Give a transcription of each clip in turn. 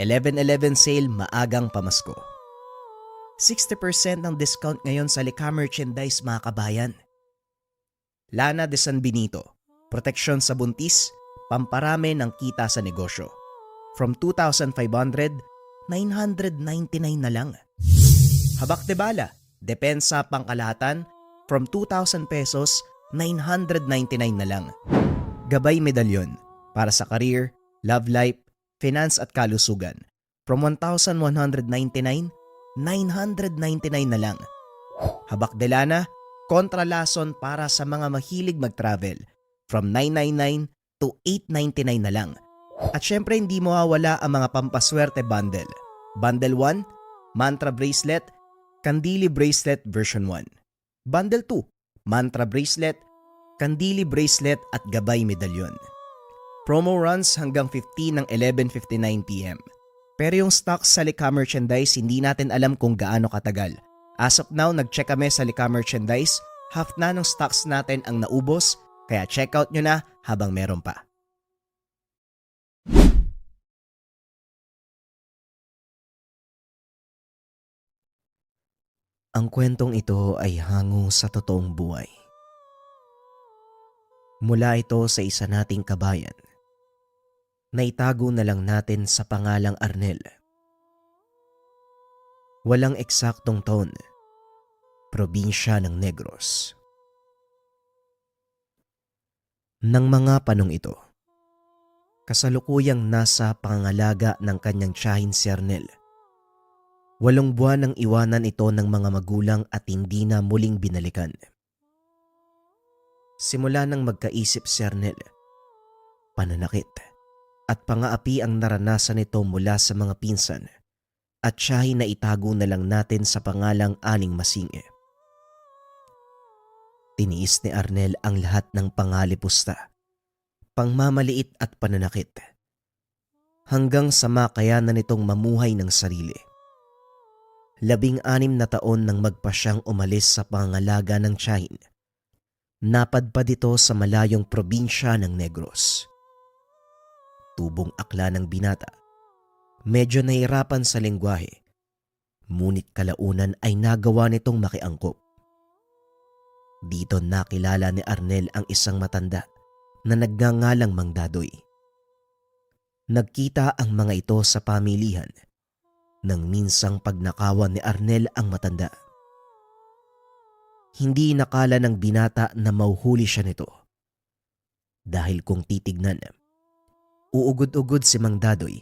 11/11 sale maagang pamasko. 60% ng discount ngayon sa Lika merchandise mga kabayan. Lana de San Benito, proteksyon sa buntis, pamparami ng kita sa negosyo. From 2,500, 999 na lang. Habak de bala, depensa pangkalahatan, from 2,000 pesos, 999 na lang. Gabay medalyon para sa career, love life, finance at kalusugan. From 1,199, 999 na lang. Habak de lana, kontralason para sa mga mahilig mag-travel. From 999 to 899 na lang. At syempre hindi mawawala ang mga pampaswerte bundle. Bundle 1, mantra bracelet, kandili bracelet version 1. Bundle 2, mantra bracelet, kandili bracelet at gabay medalyon. Promo runs hanggang 15 ng 11:59 PM. Pero yung stocks sa Lika merchandise hindi natin alam kung gaano katagal. As of now, nag-check kami sa Lika merchandise, half na ng stocks natin ang naubos, kaya check out nyo na habang meron pa. Ang kwentong ito ay hango sa totoong buhay. Mula ito sa isa nating kabayan. Naitago na lang natin sa pangalang Arnel. Walang eksaktong taon. Probinsya ng Negros. Nang mga panong ito, kasalukuyang nasa pangangalaga ng kanyang tiyahin si Arnel. 8 buwan nang iwanan ito ng mga magulang at hindi na muling binalikan. Simula nang magkaisip si Arnel, pananakit at pangaapi ang naranasan nito mula sa mga pinsan at tiyahin na itago na lang natin sa pangalang Aling Masinge. Tiniis ni Arnel ang lahat ng pangalipusta, pangmamaliit at pananakit hanggang sa makayanan nitong mamuhay ng sarili. 16 na taon nang magpasyang umalis sa pangangalaga ng tiyahin. Napadpad ito sa malayong probinsya ng Negros. Tubong akla ng binata. Medyo nahirapan sa lengguwahe, ngunit kalaunan ay nagawa nitong makiangkop. Dito nakilala ni Arnel ang isang matanda na nagngangalang Mang Dadoy. Nagkita ang mga ito sa pamilihan nang minsang pagnakawan ni Arnel ang matanda. Hindi nakala ng binata na mauhuli siya nito. Dahil kung titignan, uugod-ugod si Mang Dadoy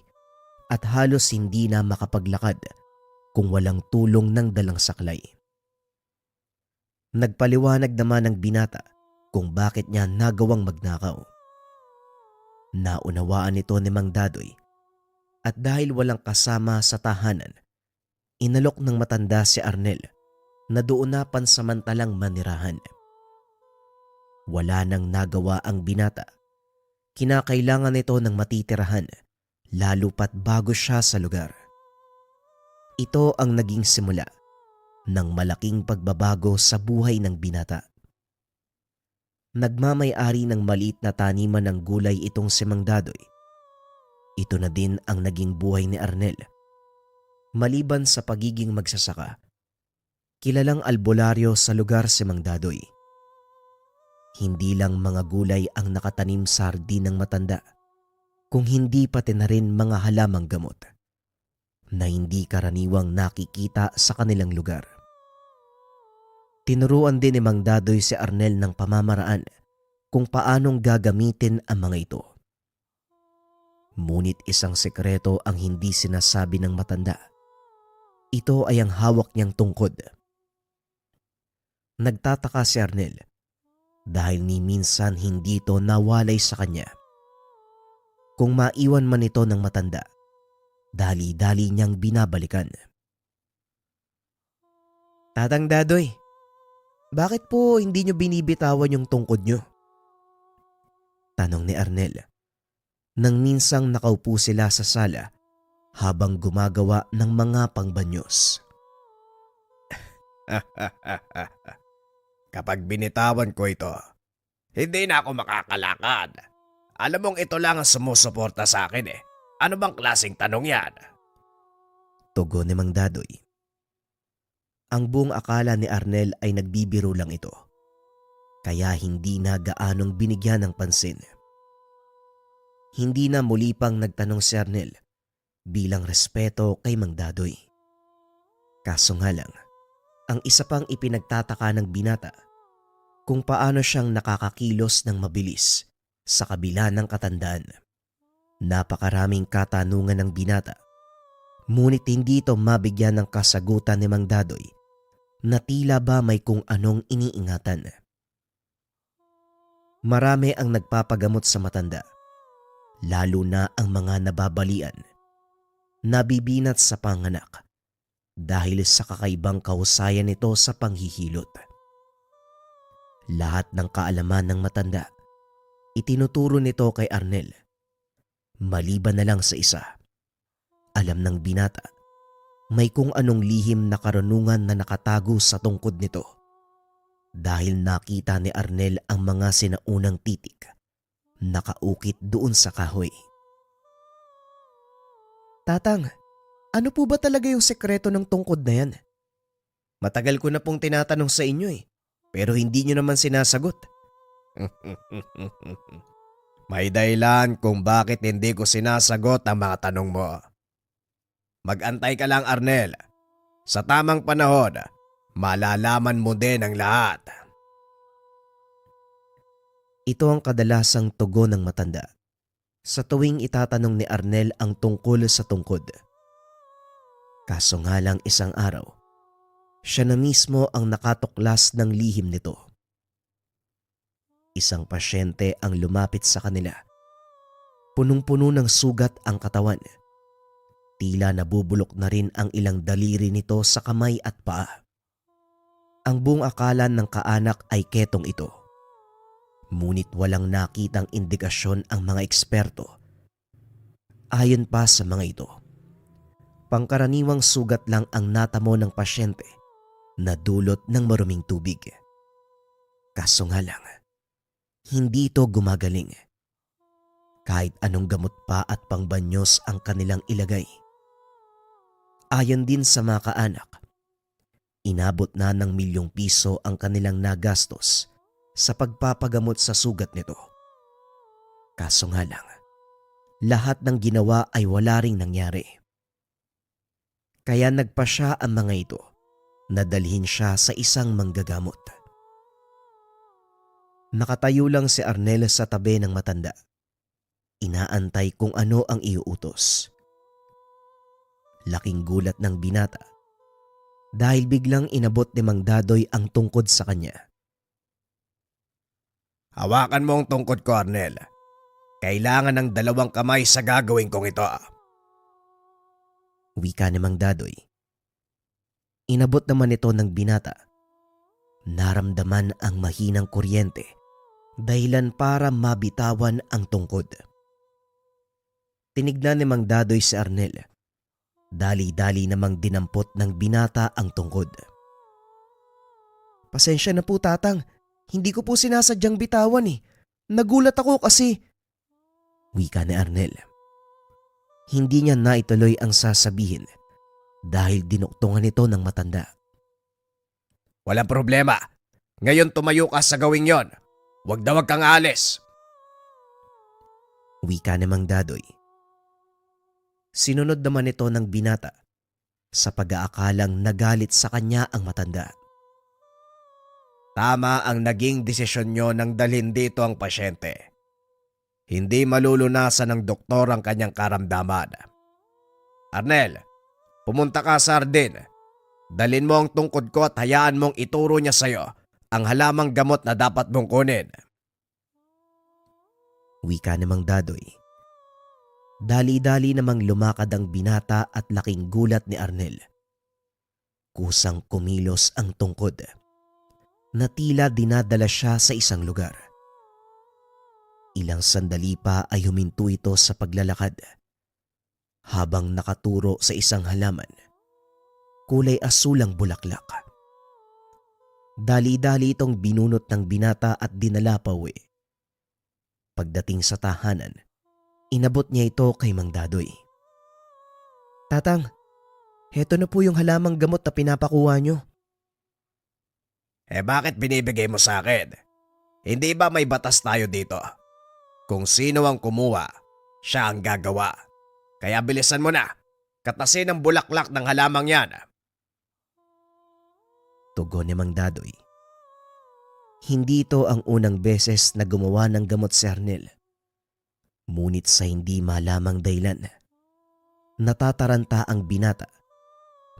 at halos hindi na makapaglakad kung walang tulong ng dalang saklay. Nagpaliwanag naman ng binata kung bakit niya nagawang magnakaw. Naunawaan ito ni Mang Dadoy at dahil walang kasama sa tahanan, inalok ng matanda si Arnel na doon na pansamantalang manirahan. Wala nang nagawa ang binata. Kinakailangan nito ng matitirahan, lalo pat bago siya sa lugar. Ito ang naging simula ng malaking pagbabago sa buhay ng binata. Nagmamay-ari ng maliit na taniman ng gulay itong si Mang Dadoy. Ito na din ang naging buhay ni Arnel. Maliban sa pagiging magsasaka, kilalang albularyo sa lugar si Mang Dadoy. Hindi lang mga gulay ang nakatanim sa hardin ng matanda, kung hindi pati na rin mga halamang gamot na hindi karaniwang nakikita sa kanilang lugar. Tinuruan din ni Mang Dadoy si Arnel ng pamamaraan kung paanong gagamitin ang mga ito. Ngunit isang sekreto ang hindi sinasabi ng matanda. Ito ay ang hawak niyang tungkod. Nagtataka si Arnel dahil ni minsan hindi ito nawalay sa kanya. Kung maiwan man ito ng matanda, dali-dali niyang binabalikan. Tatang Dadoy, bakit po hindi niyo binibitawan yung tungkod niyo? Tanong ni Arnel nang minsang nakaupo sila sa sala habang gumagawa ng mga pangbanyos. Kapag binitawan ko ito, hindi na ako makakalakad. Alam mong ito lang ang sumusuporta sa akin eh. Ano bang klaseng tanong yan? Tugon ni Mang Dadoy. Ang buong akala ni Arnel ay nagbibiro lang ito, kaya hindi na gaanong binigyan ng pansin. Hindi na muli pang nagtanong si Arnel bilang respeto kay Mang Dadoy. Kaso nga lang, ang isa pang ipinagtataka ng binata kung paano siyang nakakakilos ng mabilis sa kabila ng katandaan. Napakaraming katanungan ng binata, ngunit hindi ito mabigyan ng kasagutan ni Mang Dadoy na tila ba may kung anong iniingatan. Marami ang nagpapagamot sa matanda, lalo na ang mga nababalian, nabibinat sa panganak dahil sa kakaibang kahusayan nito sa panghihilot. Lahat ng kaalaman ng matanda, itinuturo nito kay Arnel. Maliban na lang sa isa, alam ng binata, may kung anong lihim na karunungan na nakatago sa tungkod nito dahil nakita ni Arnel ang mga sinaunang titik nakaukit doon sa kahoy. Tatang, ano po ba talaga yung sekreto ng tungkod na yan? Matagal ko na pong tinatanong sa inyo pero hindi nyo naman sinasagot. May dahilan kung bakit hindi ko sinasagot ang mga tanong mo. Mag-antay ka lang, Arnel. Sa tamang panahon, malalaman mo din ang lahat. Ito ang kadalasang tugon ng matanda sa tuwing itatanong ni Arnel ang tungkol sa tungkod. Kaso nga lang isang araw, siya na mismo ang nakatuklas ng lihim nito. Isang pasyente ang lumapit sa kanila. Punong-puno ng sugat ang katawan. Tila nabubulok na rin ang ilang daliri nito sa kamay at paa. Ang buong akala ng kaanak ay ketong ito. Ngunit walang nakitang indikasyon ang mga eksperto. Ayon pa sa mga ito, pangkaraniwang sugat lang ang natamo ng pasyente na dulot ng maruming tubig. Kaso nga lang, hindi ito gumagaling. Kahit anong gamot pa at pangbanyos ang kanilang ilagay. Ayon din sa mga kaanak, inabot na ng ₱1,000,000 ang kanilang nagastos sa pagpapagamot sa sugat nito. Kaso nga lang, lahat ng ginawa ay wala ring nangyari. Kaya nagpasya ang mga ito na dalhin siya sa isang manggagamot. Nakatayo lang si Arnel sa tabi ng matanda. Inaantay kung ano ang iuutos. Laking gulat ng binata dahil biglang inabot ni Mang Dadoy ang tungkod sa kanya. Hawakan mo ang tungkod ko, Arnel. Kailangan ng 2 kamay sa gagawin kong ito. Wika ni Mang Dadoy. Inabot naman ito ng binata. Naramdaman ang mahinang kuryente, dahilan para mabitawan ang tungkod. Tinignan ni Mang Dadoy si Arnel. Dali-dali namang dinampot ng binata ang tungkod. Pasensya na po, tatang. Hindi ko po sinasadyang bitawan Nagulat ako kasi. Wika ni Arnel. Hindi niya naituloy ang sasabihin dahil dinuktungan ito ng matanda. Walang problema. Ngayon tumayo ka sa gawing yon. Huwag na huwag kang aalis. Wika ni Mang Dadoy. Sinunod naman ito ng binata sa pag-aakalang nagalit sa kanya ang matanda. Tama ang naging desisyon nyo nang dalhin dito ang pasyente. Hindi malulunasan ng doktor ang kanyang karamdaman. Arnel, pumunta ka sa hardin. Dalhin mo ang tungkod ko at hayaan mong ituro niya sa'yo ang halamang gamot na dapat mong kunin. Wika ni Mang Dadoy. Dali-dali namang lumakad ang binata at laking gulat ni Arnel. Kusang kumilos ang tungkod na tila dinadala siya sa isang lugar. Ilang sandali pa ay huminto ito sa paglalakad habang nakaturo sa isang halaman. Kulay asul ang bulaklak. Dali-dali itong binunot ng binata at dinala pa uwi. Pagdating sa tahanan, Inabot niya ito kay Mang Dadoy. Tatang, heto na po yung halamang gamot na pinapakuha nyo. Bakit binibigay mo sa akin? Hindi ba may batas tayo dito? Kung sino ang kumuha, siya ang gagawa. Kaya bilisan mo na. Katasin ang bulaklak ng halamang yan. Tugon ni Mang Dadoy. Hindi ito ang unang beses na gumawa ng gamot si Arnel. Ngunit sa hindi malamang dahilan, natataranta ang binata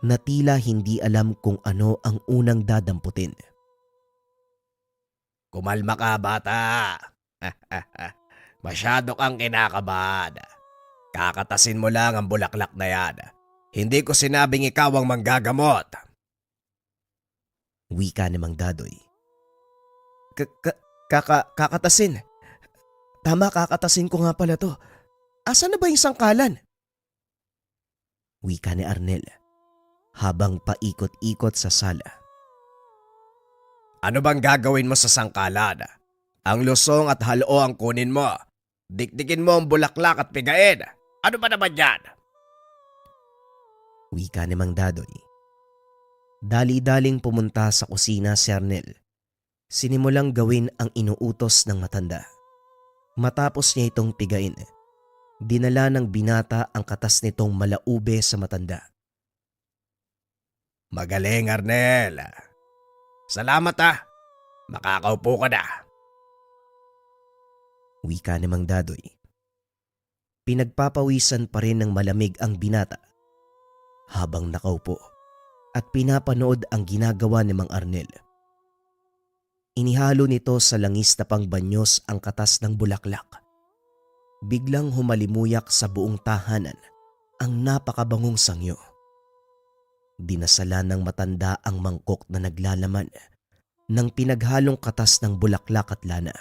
na tila hindi alam kung ano ang unang dadamputin. Kumalma ka, bata. Masyado kang kinakabahan. Kakatasin mo lang ang bulaklak na yan. Hindi ko sinabing ikaw ang manggagamot. Wika ni Mang Dadoy. Kakatasin. Tama, kakatasin ko nga pala to. Asa na ba yung sangkalan? Wika ni Arnel habang paikot-ikot sa sala. Ano bang gagawin mo sa sangkalan? Ang lusong at halo ang kunin mo. Dikdikin mo ang bulaklak at pigain. Ano ba naman yan? Wika ni Mang Dadoy. Dali-daling pumunta sa kusina si Arnel. Sinimulang gawin ang inuutos ng matanda. Matapos niya itong pigain, dinala ng binata ang katas nitong malaube sa matanda. Magaling, Arnel. Salamat Makakaupo ka na. Wika ni Mang Dadoy. Pinagpapawisan pa rin ng malamig ang binata habang nakaupo at pinapanood ang ginagawa ni Mang Arnel. Inihalo nito sa langis na pangbanyos ang katas ng bulaklak. Biglang humalimuyak sa buong tahanan ang napakabangong sangyo. Dinasala ng matanda ang mangkok na naglalaman ng pinaghalong katas ng bulaklak at lana.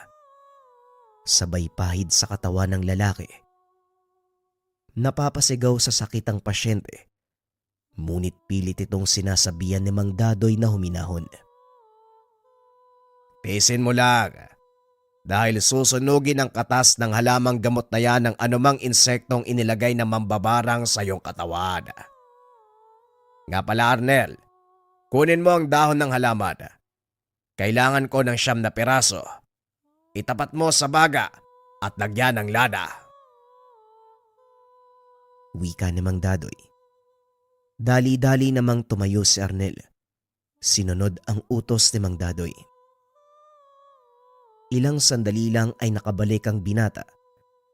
Sabay pahid sa katawan ng lalaki. Napapasigaw sa sakit ang pasyente, ngunit pilit itong sinasabihan ni Mang Dadoy na huminahon. Pisin mo lang. Dahil susunugin ang katas ng halamang gamot na yan ng anumang insektong inilagay na mambabarang sa iyong katawan. Nga pala, Arnel, kunin mo ang dahon ng halaman. Kailangan ko ng 9 na piraso. Itapat mo sa baga at lagyan ng lana. Wika ni Mang Dadoy. Dali-dali namang tumayo si Arnel. Sinunod ang utos ni Mang Dadoy. Ilang sandali lang ay nakabalik ang binata.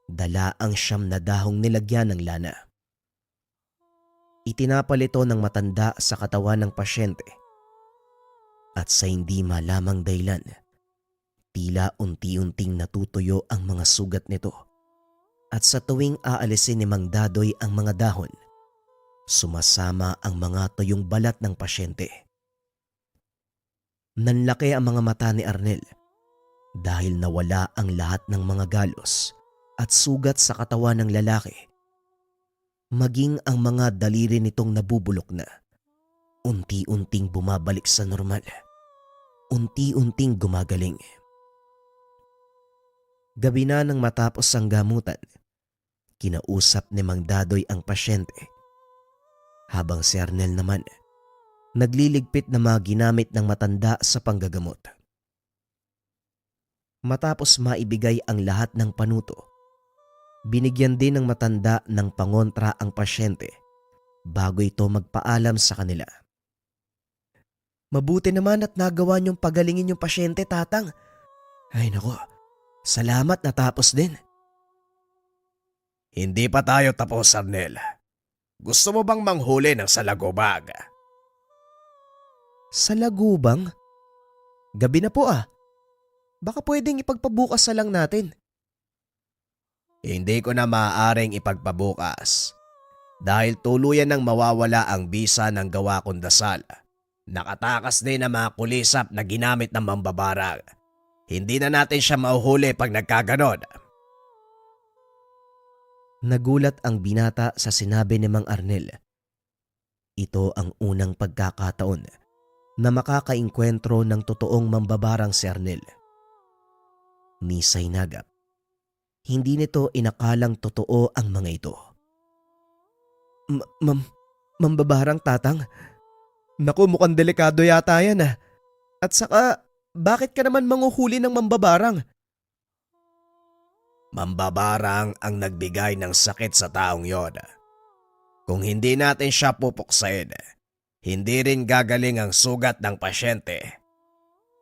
Dala ang 9 na dahong nilagyan ng lana. Itinapal ito ng matanda sa katawan ng pasyente. At sa hindi malamang dahilan, tila unti-unting natutuyo ang mga sugat nito. At sa tuwing aalisin ni Mang Dadoy ang mga dahon, sumasama ang mga tuyong balat ng pasyente. Nanlaki ang mga mata ni Arnel dahil nawala ang lahat ng mga galos at sugat sa katawan ng lalaki. Maging ang mga daliri nitong nabubulok na, unti-unting bumabalik sa normal, unti-unting gumagaling. Gabi na nang matapos ang gamutan, kinausap ni Mang Dadoy ang pasyente, habang si Arnel naman nagliligpit na mga ginamit ng matanda sa panggagamot. Matapos maibigay ang lahat ng panuto, binigyan din ng matanda ng pangontra ang pasyente bago ito magpaalam sa kanila. Mabuti naman at nagawa niyong pagalingin yung pasyente, tatang. Ay nako, salamat natapos din. Hindi pa tayo tapos, Arnel. Gusto mo bang manghuli ng salagubag? Salagubang? Gabi na po Baka pwedeng ipagpabukas na lang natin. Hindi ko na maaaring ipagpabukas dahil tuluyan nang mawawala ang bisa ng gawa kong dasal. Nakatakas din ang mga kulisap na ginamit ng mambabarang. Hindi na natin siya mauhuli pag nagkaganon. Nagulat ang binata sa sinabi ni Mang Arnel. Ito ang unang pagkakataon na makakainkwentro ng totoong mambabarang si Arnel. Ni Sainagap, Hindi nito inakalang totoo ang mga ito. Mambabarang tatang? Naku, mukhang delikado yata yan ah. At saka, bakit ka naman manguhuli ng mambabarang? Mambabarang ang nagbigay ng sakit sa taong yon. Kung hindi natin siya pupuksain, hindi rin gagaling ang sugat ng pasyente.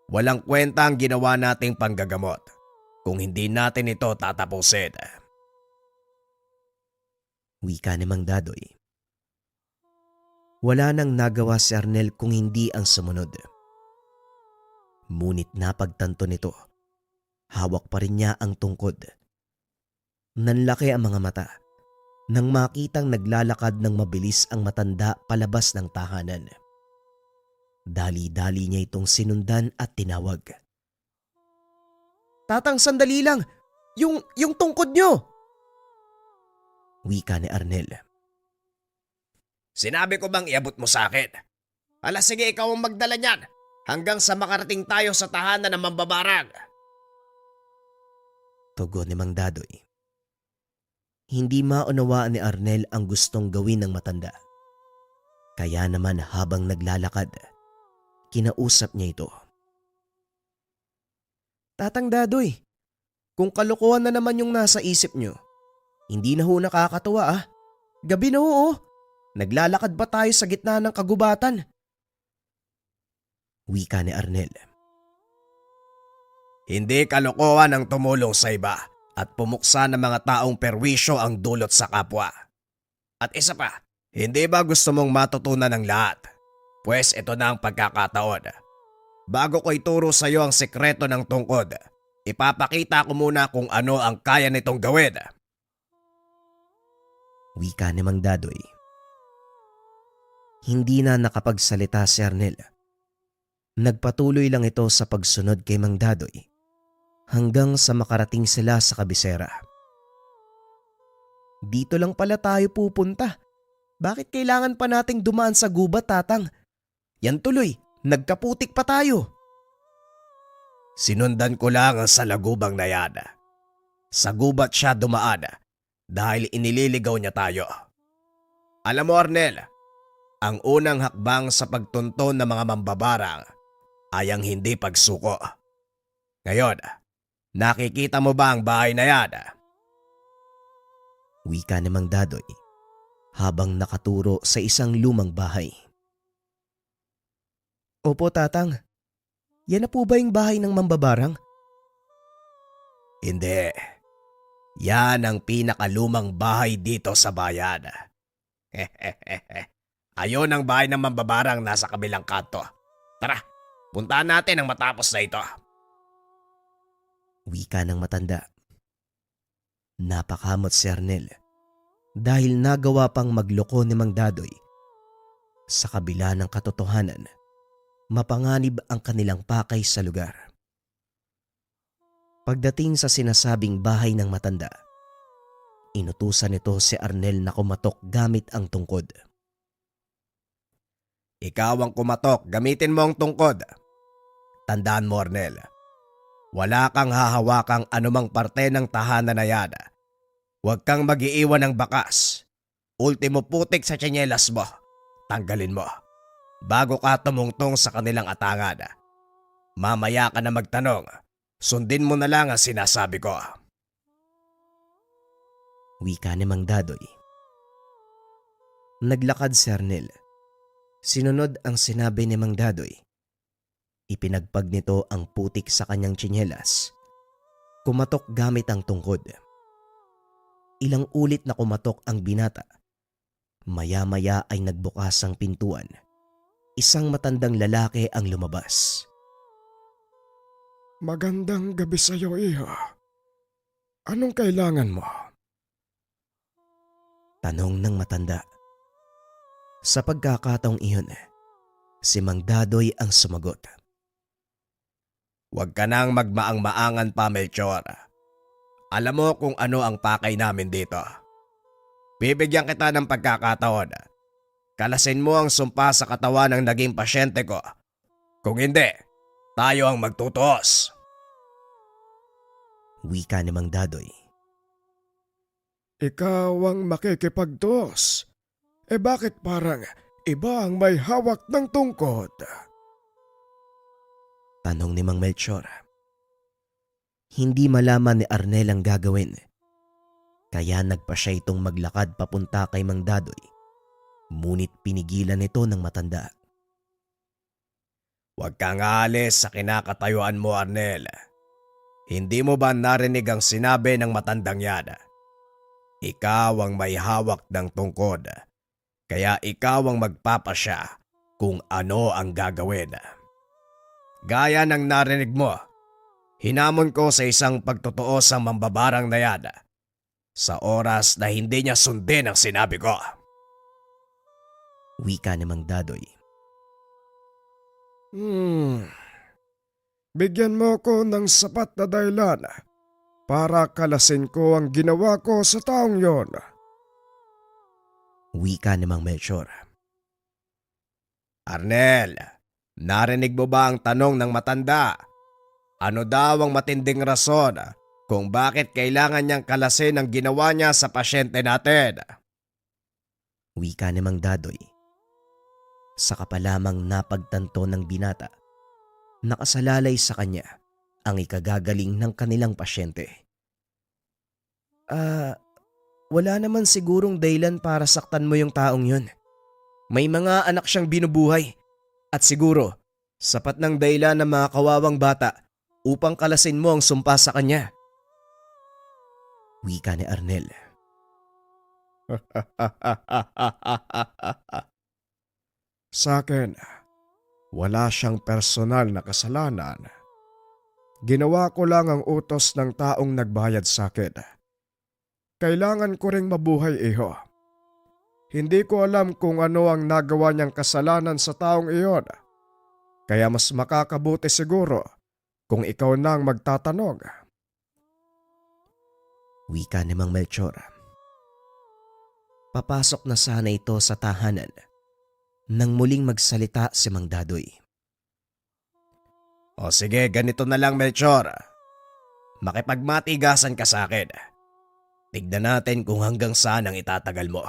Walang kwenta ang ginawa nating panggagamot kung hindi natin ito tatapusin. Wika ni Mang Dadoy. Wala nang nagawa si Arnel kung hindi ang sumunod. Ngunit napagtanto nito, hawak pa rin niya ang tungkod. Nanlaki ang mga mata nang makitang naglalakad ng mabilis ang matanda palabas ng tahanan. Dali-dali niya itong sinundan at tinawag. Tatang, sandali lang! Yung tungkod niyo! Wika ni Arnel. Sinabi ko bang iabot mo sa akin? Ala sige, ikaw ang magdala niyan hanggang sa makarating tayo sa tahanan ng mambabarang. Tugon ni Mang Dadoy. Hindi maunawaan ni Arnel ang gustong gawin ng matanda. Kaya naman habang naglalakad, kinausap niya ito. Tatang Dadoy, kung kalokohan na naman yung nasa isip niyo, hindi na ho nakakatuwa ah. Gabi na ho. Naglalakad ba tayo sa gitna ng kagubatan? Wika ni Arnel. Hindi kalokohan ang tumulong sa iba at pumuksa ng mga taong perwisyo ang dulot sa kapwa. At isa pa, hindi ba gusto mong matutunan ng lahat? Pues ito na ang pagkakataon. Bago ko ituro sa iyo ang sekreto ng tungkod, ipapakita ko muna kung ano ang kaya nitong gawin. Wika ni Mang Dadoy. Hindi na nakapagsalita si Arnel. Nagpatuloy lang ito sa pagsunod kay Mang Dadoy hanggang sa makarating sila sa kabisera. Dito lang pala tayo pupunta. Bakit kailangan pa nating dumaan sa gubat, tatang? Yan tuloy, nagkaputik pa tayo. Sinundan ko lang ang salagubang na yan. Sa gubat siya dumaan dahil inililigaw niya tayo. Alam mo Arnel, ang unang hakbang sa pagtunton ng mga mambabarang ay ang hindi pagsuko. Ngayon, nakikita mo ba ang bahay na yan? Wika ni Mang Dadoy habang nakaturo sa isang lumang bahay. Opo, tatang. Yan na po ba yung bahay ng mambabarang? Hindi. Yan ang pinakalumang bahay dito sa bayan. Ayon ang bahay ng mambabarang nasa kabilang kanto. Tara, puntahan natin ang matapos na ito. Wika ng matanda. Napakamot si Arnel dahil nagawa pang magloko ni Mang Dadoy. Sa kabila ng katotohanan, mapanganib ang kanilang pakay sa lugar. Pagdating sa sinasabing bahay ng matanda, inutusan nito si Arnel na kumatok gamit ang tungkod. Ikaw ang kumatok, gamitin mo ang tungkod. Tandaan mo Arnel, wala kang hahawakang anumang parte ng tahanan na yan. Huwag kang mag-iiwan ng bakas. Ultimo putik sa tsinelas mo, tanggalin mo. Bago ka tumungtong sa kanilang atangan. Mamaya ka na magtanong, sundin mo na lang ang sinasabi ko. Wika ni Mang Dadoy. Naglakad si Arnel. Sinunod ang sinabi ni Mang Dadoy. Ipinagpag nito ang putik sa kanyang tsinelas. Kumatok gamit ang tungkod. Ilang ulit na kumatok ang binata. Maya-maya ay nagbukas ang pintuan. Isang matandang lalaki ang lumabas. Magandang gabi sa iyo, iha. Anong kailangan mo? Tanong ng matanda. Sa pagkakataong iyon, si Mang Dadoy ang sumagot. Huwag ka nang magmaang-maangan pa, Melchor. Alam mo kung ano ang pakay namin dito. Bibigyan kita ng pagkakataon. Kalasin mo ang sumpa sa katawan ng naging pasyente ko. Kung hindi, tayo ang magtutuos. Wika ni Mang Dadoy. ikaw ang makikipagdos. Bakit parang iba ang may hawak ng tungkod? Tanong ni Mang Melchor. Hindi malaman ni Arnel ang gagawin. Kaya nagpa siya itong maglakad papunta kay Mang Dadoy. Ngunit pinigilan ito ng matanda. Huwag kang aalis sa kinakatayuan mo, Arnel. Hindi mo ba narinig ang sinabi ng matandang yan? Ikaw ang may hawak ng tungkod, kaya ikaw ang magpapasya kung ano ang gagawin. Gaya ng narinig mo, hinamon ko sa isang pagtotoo sa mambabarang na yan sa oras na hindi niya sundin ang sinabi ko. Wika ni Mang Dadoy. Bigyan mo ko ng sapat na dahilan para kalasin ko ang ginawa ko sa taong yon. Wika ni Mang Melchor. Arnel, narinig mo ba ang tanong ng matanda? Ano daw ang matinding rason kung bakit kailangan niyang kalasin ang ginawa niya sa pasyente natin? Wika ni Mang Dadoy. Saka pa lamang napagtanto ng binata, nakasalalay sa kanya ang ikagagaling ng kanilang pasyente. Wala naman sigurong dahilan para saktan mo yung taong yun. May mga anak siyang binubuhay at siguro sapat ng dahilan ng mga kawawang bata upang kalasin mo ang sumpa sa kanya. Wika ni Arnel. Sa akin, wala siyang personal na kasalanan. Ginawa ko lang ang utos ng taong nagbayad sa akin. Kailangan ko ring mabuhay, iho. Hindi ko alam kung ano ang nagawa niyang kasalanan sa taong iyon. Kaya mas makakabuti siguro kung ikaw na ang magtatanong. Wika ni Mang Melchor. Papasok na sana ito sa tahanan nang muling magsalita si Mang Dadoy. O sige, ganito na lang, Melchor. Makipagmatigasan ka sa akin. Tignan natin kung hanggang saan ang itatagal mo.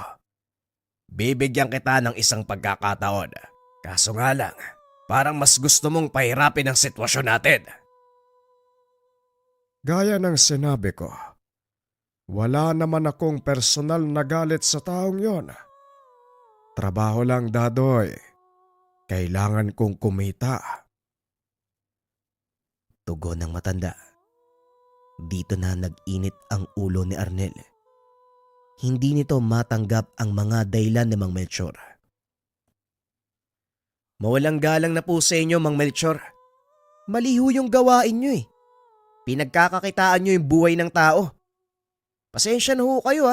Bibigyan kita ng isang pagkakataon. Kaso nga lang, parang mas gusto mong pahirapin ang sitwasyon natin. Gaya ng sinabi ko, wala naman akong personal na galit sa taong yon. Trabaho lang, Dadoy. Kailangan kong kumita. Tugon ng matanda. Dito na nag-init ang ulo ni Arnel. Hindi nito matanggap ang mga dahilan ni Mang Melchor. Mawalang galang na po sa inyo, Mang Melchor. Maliho yung gawain nyo eh. Pinagkakakitaan nyo yung buhay ng tao. Pasensya na ho kayo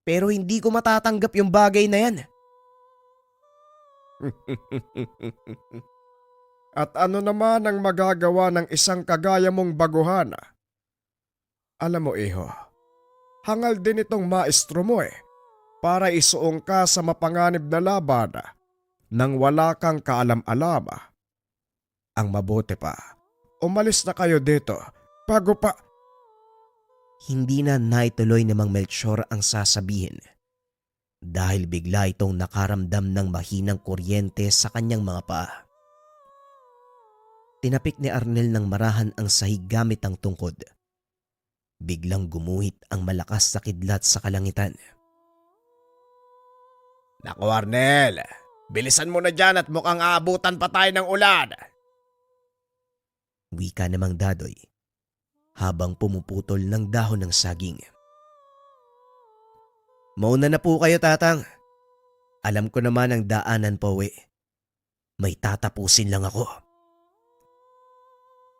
pero hindi ko matatanggap yung bagay na yan. At ano naman ang magagawa ng isang kagaya mong baguhan? Alam mo, iho, hangal din itong maestro mo para isuong ka sa mapanganib na laban nang wala kang kaalam-alam. Ang mabuti pa, umalis na kayo dito bago pa... Hindi na naituloy ni Mang Melchor ang sasabihin dahil bigla itong nakaramdam ng mahinang kuryente sa kanyang mga paa. Tinapik ni Arnel ng marahan ang sahig gamit ang tungkod. Biglang gumuhit ang malakas na kidlat sa kalangitan. Naku, Arnel, bilisan mo na dyan at mukhang aabutan pa tayo ng ulan. Wika ni Mang Dadoy habang pumuputol ng dahon ng saging. Mauna na po kayo, tatang. Alam ko naman ang daanan pa uwi. May tatapusin lang ako.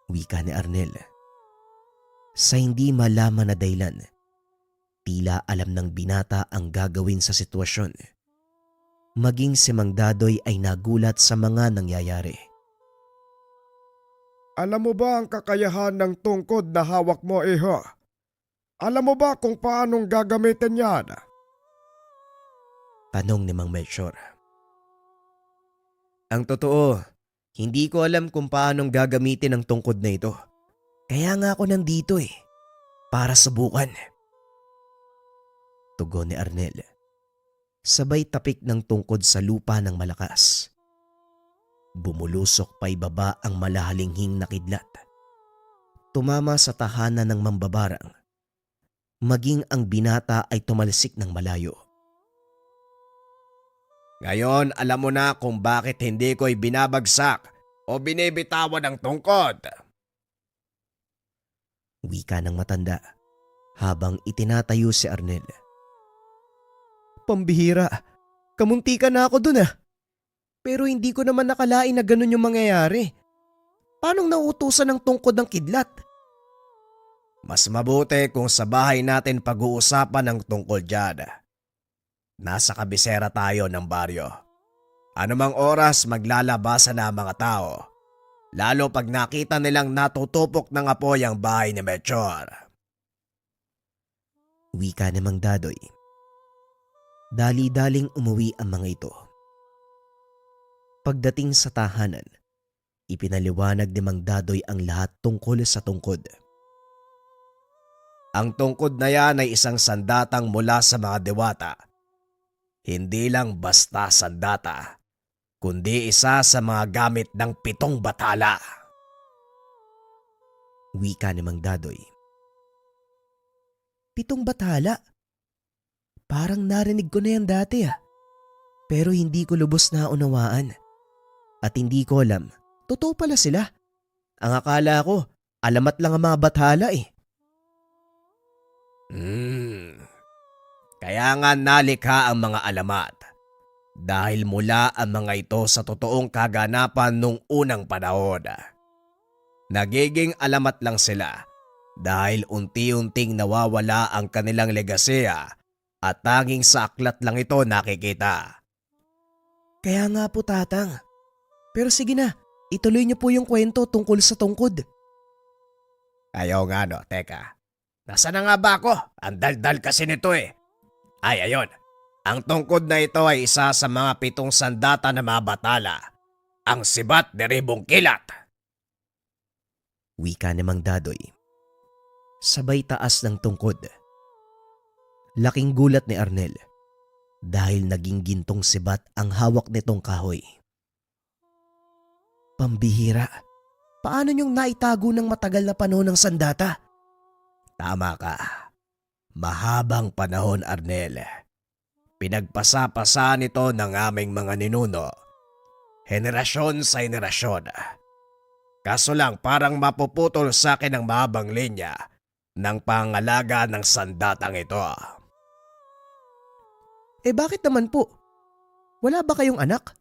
Wika ni Arnel. Sa hindi malaman na dahilan, tila alam ng binata ang gagawin sa sitwasyon. Maging si Mang Dadoy ay nagulat sa mga nangyayari. Alam mo ba ang kakayahan ng tungkod na hawak mo, iho? Alam mo ba kung paanong gagamitin yan? Tanong ni Mang Melchor. Ang totoo, hindi ko alam kung paanong gagamitin ang tungkod na ito. Kaya nga ako nandito para subukan. Tugon ni Arnel. Sabay tapik ng tungkod sa lupa ng malakas. Bumulusok pa ibaba ang malahalinghing na kidlat. Tumama sa tahanan ng mambabarang. Maging ang binata ay tumalsik ng malayo. Ngayon alam mo na kung bakit hindi ko'y binabagsak o binibitawan ng tungkod. Wika ng matanda habang itinatayo si Arnel. Pambihira, kamunti ka na ako dun Pero hindi ko naman nakalain na ganun yung mangyayari. Paanong nauutusan ng tungkod ng kidlat? Mas mabuti kung sa bahay natin pag-uusapan ng tungkol dyan. Nasa kabisera tayo ng baryo. Anumang oras maglalabasan na ang mga tao. Lalo pag nakita nilang natutupok ng apoy ang bahay ni Melchor. Wika ni Mang Dadoy. Dali-daling umuwi ang mga ito. Pagdating sa tahanan, ipinaliwanag ni Mang Dadoy ang lahat tungkol sa tungkod. Ang tungkod na yan ay isang sandatang mula sa mga dewata. Hindi lang basta sandata, kundi isa sa mga gamit ng 7 bathala. Wika ni Mang Dadoy. 7 bathala? Parang narinig ko na yan dati Pero hindi ko lubos na unawaan. At hindi ko alam, totoo pala sila. Ang akala ko, alamat lang ang mga bathala Kaya nga nalikha ang mga alamat. Dahil mula ang mga ito sa totoong kaganapan nung unang panahon. Nagiging alamat lang sila dahil unti-unting nawawala ang kanilang legasya at tanging sa aklat lang ito nakikita. Kaya nga po, Tatang. Pero sige na, ituloy niyo po yung kwento tungkol sa tungkod. Ayaw nga no, teka. Nasaan na nga ba ako? Ang daldal kasi nito Ay, ayon. Ang tungkod na ito ay isa sa mga 7 sandata na mga batala. Ang sibat ni Ribong Kilat. Wika ni Mang Dadoy. Sabay taas ng tungkod. Laking gulat ni Arnel dahil naging gintong sibat ang hawak nitong kahoy. Pambihira, paano niyong naitago ng matagal na panahon ng sandata? Tama ka. Mahabang panahon, Arnel. Pinagpasa-pasa nito ng aming mga ninuno. Henerasyon sa henerasyon. Kaso lang parang mapuputol sa akin ang mahabang linya ng pangalaga ng sandatang ito. Bakit naman po? Wala ba kayong anak?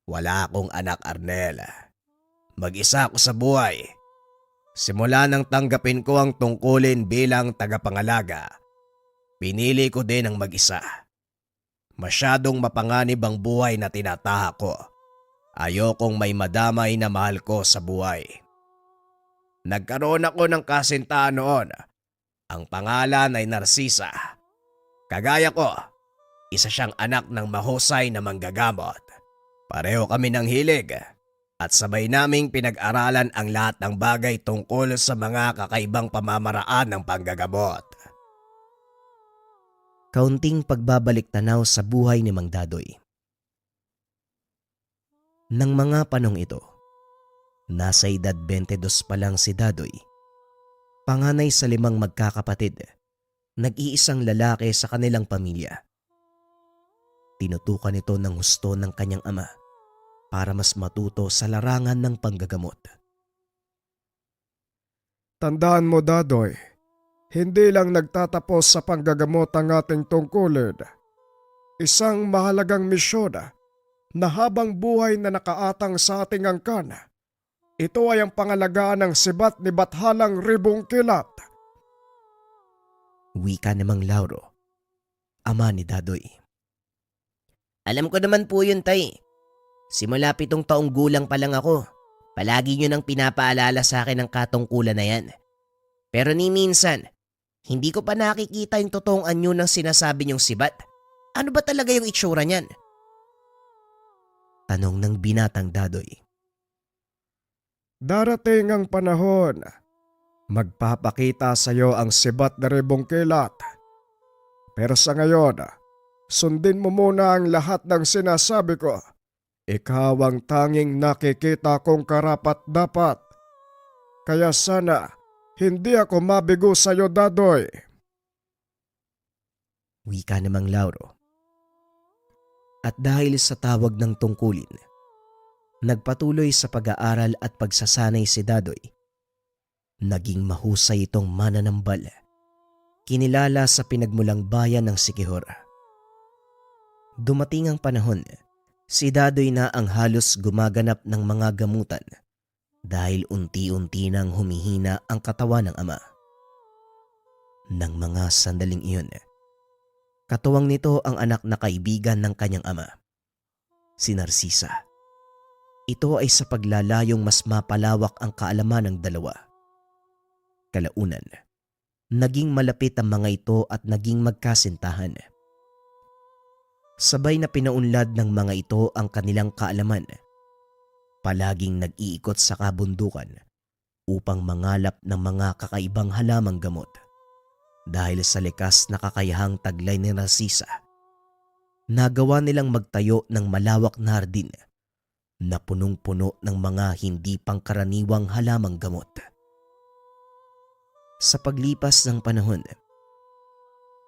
Wala akong anak, Arnel. Mag-isa ako sa buhay. Simula nang tanggapin ko ang tungkulin bilang tagapangalaga, pinili ko din ang mag-isa. Masyadong mapanganib ang buhay na tinataha ko. Ayokong may madamay na mahal ko sa buhay. Nagkaroon ako ng kasintahan noon. Ang pangalan ay Narcisa. Kagaya ko, isa siyang anak ng mahusay na manggagamot. Pareho kami ng hilig at sabay naming pinag-aralan ang lahat ng bagay tungkol sa mga kakaibang pamamaraan ng panggagamot. Kaunting pagbabalik tanaw sa buhay ni Mang Dadoy. Nang mga panong ito, nasa edad 22 pa lang si Dadoy. Panganay sa 5 magkakapatid, nag-iisang lalaki sa kanilang pamilya. Tinutukan ito ng husto ng kanyang ama para mas matuto sa larangan ng panggagamot. Tandaan mo, Dadoy, hindi lang nagtatapos sa panggagamot ang ating tungkulin. Isang mahalagang misyon na habang buhay na nakaatang sa ating angkan. Ito ay ang pangalagaan ng sibat ni Bathalang Ribong Kilat. Wika ni Mang Lauro, ama ni Dadoy. Alam ko naman po yun, Tay. Simula 7 taong gulang pa lang ako. Palagi nyo nang pinapaalala sa akin ang katungkulan na yan. Pero ni minsan, hindi ko pa nakikita yung totoong anyo ng sinasabi nyong sibat. Ano ba talaga yung itsura niyan? Tanong ng binatang Dadoy. Darating ang panahon. Magpapakita sa iyo ang sibat na Ribong Kilat. Pero sa ngayon, sundin mo muna ang lahat ng sinasabi ko. Ikaw ang tanging nakikita kong karapat-dapat. Kaya sana hindi ako mabigo sa'yo, Dadoy. Wika namang Lauro. At dahil sa tawag ng tungkulin, nagpatuloy sa pag-aaral at pagsasanay si Dadoy. Naging mahusay itong mananambal, kinilala sa pinagmulang bayan ng Siquijor. Dumating ang panahon, si Dadoy na ang halos gumaganap ng mga gamutan dahil unti-unti nang humihina ang katawan ng ama. Nang mga sandaling iyon, katuwang nito ang anak na kaibigan ng kanyang ama, si Narcisa. Ito ay sa paglalayong mas mapalawak ang kaalaman ng dalawa. Kalaunan, naging malapit ang mga ito at naging magkasintahan. Sabay na pinaunlad ng mga ito ang kanilang kaalaman. Palaging nag-iikot sa kabundukan upang mangalap ng mga kakaibang halamang gamot. Dahil sa likas na kakayahang taglay ni Narcisa, nagawa nilang magtayo ng malawak na hardin na punong-puno ng mga hindi pangkaraniwang halamang gamot. Sa paglipas ng panahon,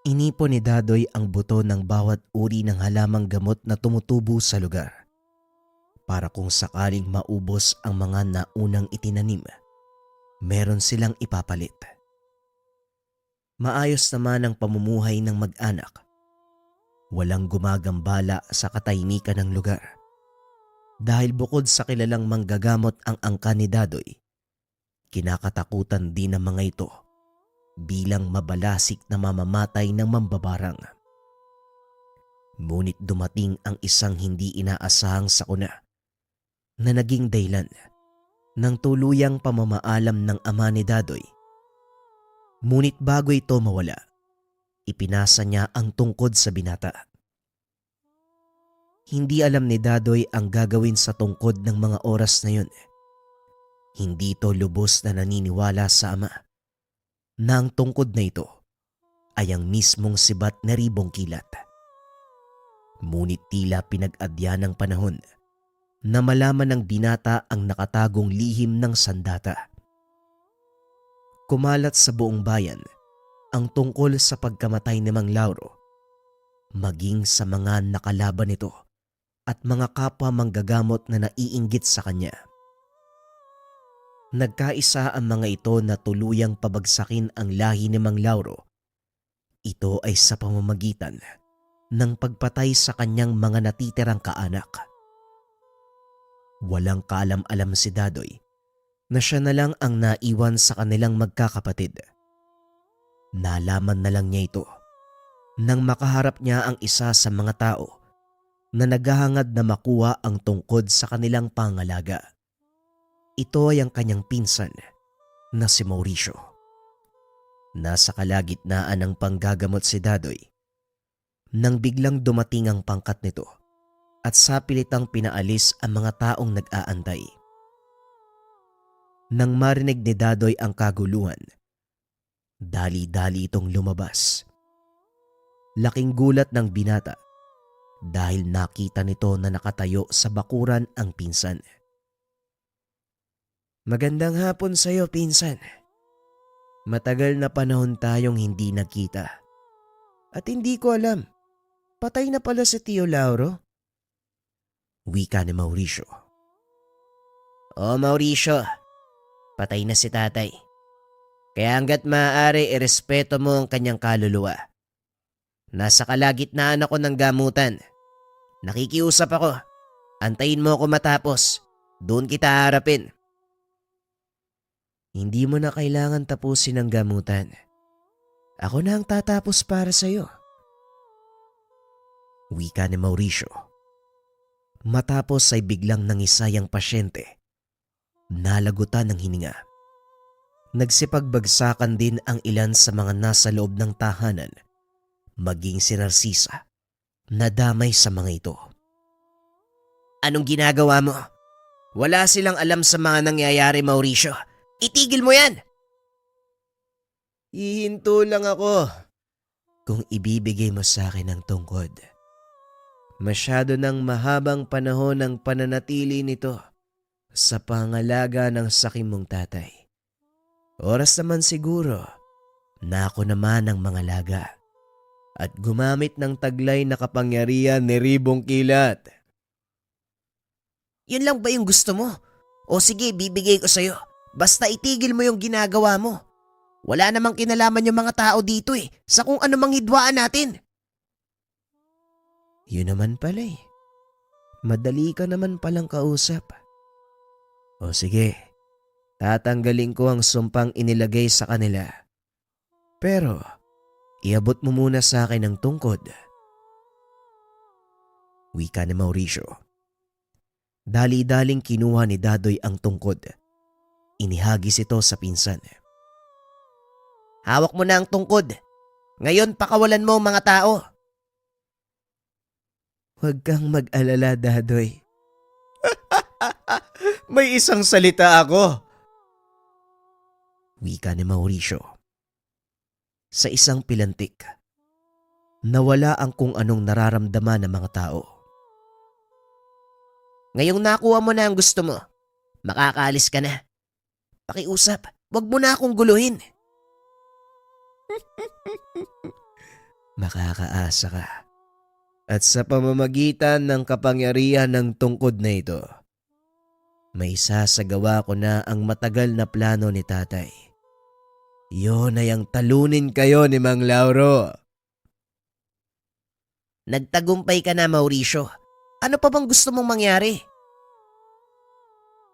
inipon ni Dadoy ang buto ng bawat uri ng halamang gamot na tumutubo sa lugar para kung sakaling maubos ang mga naunang itinanim, meron silang ipapalit. Maayos naman ang pamumuhay ng mag-anak. Walang gumagambala sa katahimikan ng lugar. Dahil bukod sa kilalang manggagamot ang angkan ni Dadoy, kinakatakutan din ng mga ito bilang mabalasik na mamamatay ng mambabarang. Ngunit dumating ang isang hindi inaasahang sakuna na naging dahilan ng tuluyang pamamaalam ng ama ni Dadoy. Ngunit bago ito mawala, ipinasa niya ang tungkod sa binata. Hindi alam ni Dadoy ang gagawin sa tungkod ng mga oras na yun. Hindi ito lubos na naniniwala sa ama na ang tungkod na ito ay ang mismong sibat na ribong kilat. Ngunit tila pinag-adya ng panahon na malaman ng binata ang nakatagong lihim ng sandata. Kumalat sa buong bayan ang tungkol sa pagkamatay ni Mang Lauro, maging sa mga nakalaban nito at mga kapwa manggagamot na naiinggit sa kanya. Nagkaisa ang mga ito na tuluyang pabagsakin ang lahi ni Mang Lauro. Ito ay sa pamamagitan ng pagpatay sa kanyang mga natitirang kaanak. Walang kaalam-alam si Dadoy na siya na lang ang naiwan sa kanilang magkakapatid. Nalaman na lang niya ito nang makaharap niya ang isa sa mga tao na naghahangad na makuha ang tungkod sa kanilang pangalaga. Ito ay ang kanyang pinsan na si Mauricio. Nasa kalagitnaan ng panggagamot si Dadoy nang biglang dumating ang pangkat nito at sapilitang pinaalis ang mga taong nag-aantay. Nang marinig ni Dadoy ang kaguluhan, dali-dali itong lumabas. Laking gulat ng binata dahil nakita nito na nakatayo sa bakuran ang pinsan. "Magandang hapon sa'yo, pinsan. Matagal na panahon tayong hindi nagkita. At hindi ko alam, patay na pala si Tio Lauro." Wika ni Mauricio. "O Mauricio, patay na si tatay. Kaya hanggat maaari irespeto mo ang kanyang kaluluwa. Nasa kalagitnaan ako ng gamutan. Nakikiusap ako. Antayin mo ako matapos. Doon kita harapin." "Hindi mo na kailangan tapusin ang gamutan. Ako na ang tatapos para sa'yo." Wika ni Mauricio. Matapos ay biglang nangisay ang pasyente. Nalagutan ng hininga. Nagsipagbagsakan din ang ilan sa mga nasa loob ng tahanan, maging si Narcisa, na damay sa mga ito. "Anong ginagawa mo? Wala silang alam sa mga nangyayari, Mauricio. Itigil mo yan!" "Hihinto lang ako. kung ibibigay mo sa akin ang tungkod. Masyado ng mahabang panahon ang pananatili nito sa pangalaga ng sakim mong tatay. Oras naman siguro na ako naman ang mangalaga at gumamit ng taglay na kapangyarihan ni Ribong Kilat. Yun lang ba yung gusto mo? O sige, bibigay ko sa'yo. Basta itigil mo yung ginagawa mo. Wala namang kinalaman yung mga tao dito sa kung ano mang hidwaan natin. Yun naman pala Madali ka naman palang kausap. O sige, tatanggalin ko ang sumpang inilagay sa kanila. Pero, iabot mo muna sa akin ang tungkod. Wika ni Mauricio. Dali-daling kinuha ni Dadoy ang tungkod. Inihagis ito sa pinsan. Hawak mo na ang tungkod. Ngayon pakawalan mo mga tao. Huwag kang mag-alala, Dadoy. May isang salita ako. Wika ni Mauricio. Sa isang pilantik, nawala ang kung anong nararamdaman ng mga tao. Ngayong nakuha mo na ang gusto mo, makakaalis ka na. Pakiusap, wag mo na akong guluhin. Makakaasa ka. At sa pamamagitan ng kapangyarihan ng tungkod na ito, may sasagawa ko na ang matagal na plano ni tatay. Yun ay ang talunin kayo ni Mang Lauro. Nagtagumpay ka na, Mauricio. Ano pa bang gusto mong mangyari?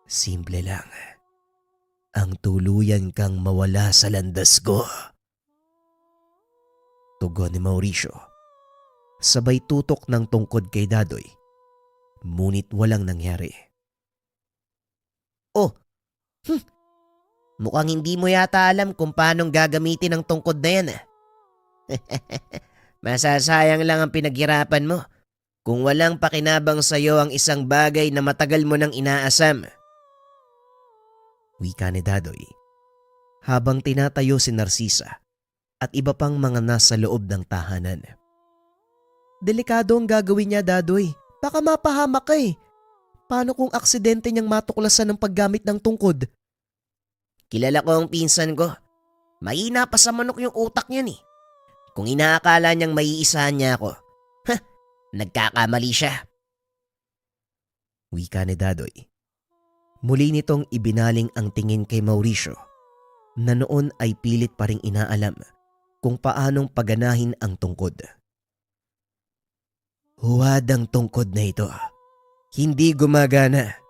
Simple lang. Ang tuluyan kang mawala sa landas ko. Tugon ni Mauricio. Sabay tutok ng tungkod kay Dadoy. Ngunit walang nangyari. Oh, mukhang hindi mo yata alam kung paano gagamitin ang tungkod na yan. Masasayang lang ang pinaghirapan mo kung walang pakinabang sa'yo ang isang bagay na matagal mo nang inaasam. Wika ni Dadoy habang tinatayo si Narcisa at iba pang mga nasa loob ng tahanan. Delikado ang gagawin niya, Dadoy. Baka mapahamak ka Paano kung aksidente niyang matuklasan ng paggamit ng tungkod? Kilala ko ang pinsan ko. Mahina pa sa manok yung utak niyan Kung inaakala niyang maiisahan niya ako, nagkakamali siya. Wika ni Dadoy. Muli nitong ibinaling ang tingin kay Mauricio na noon ay pilit pa ring inaalam kung paanong paganahin ang tungkod. Huwad ang tungkod na ito. Hindi gumagana.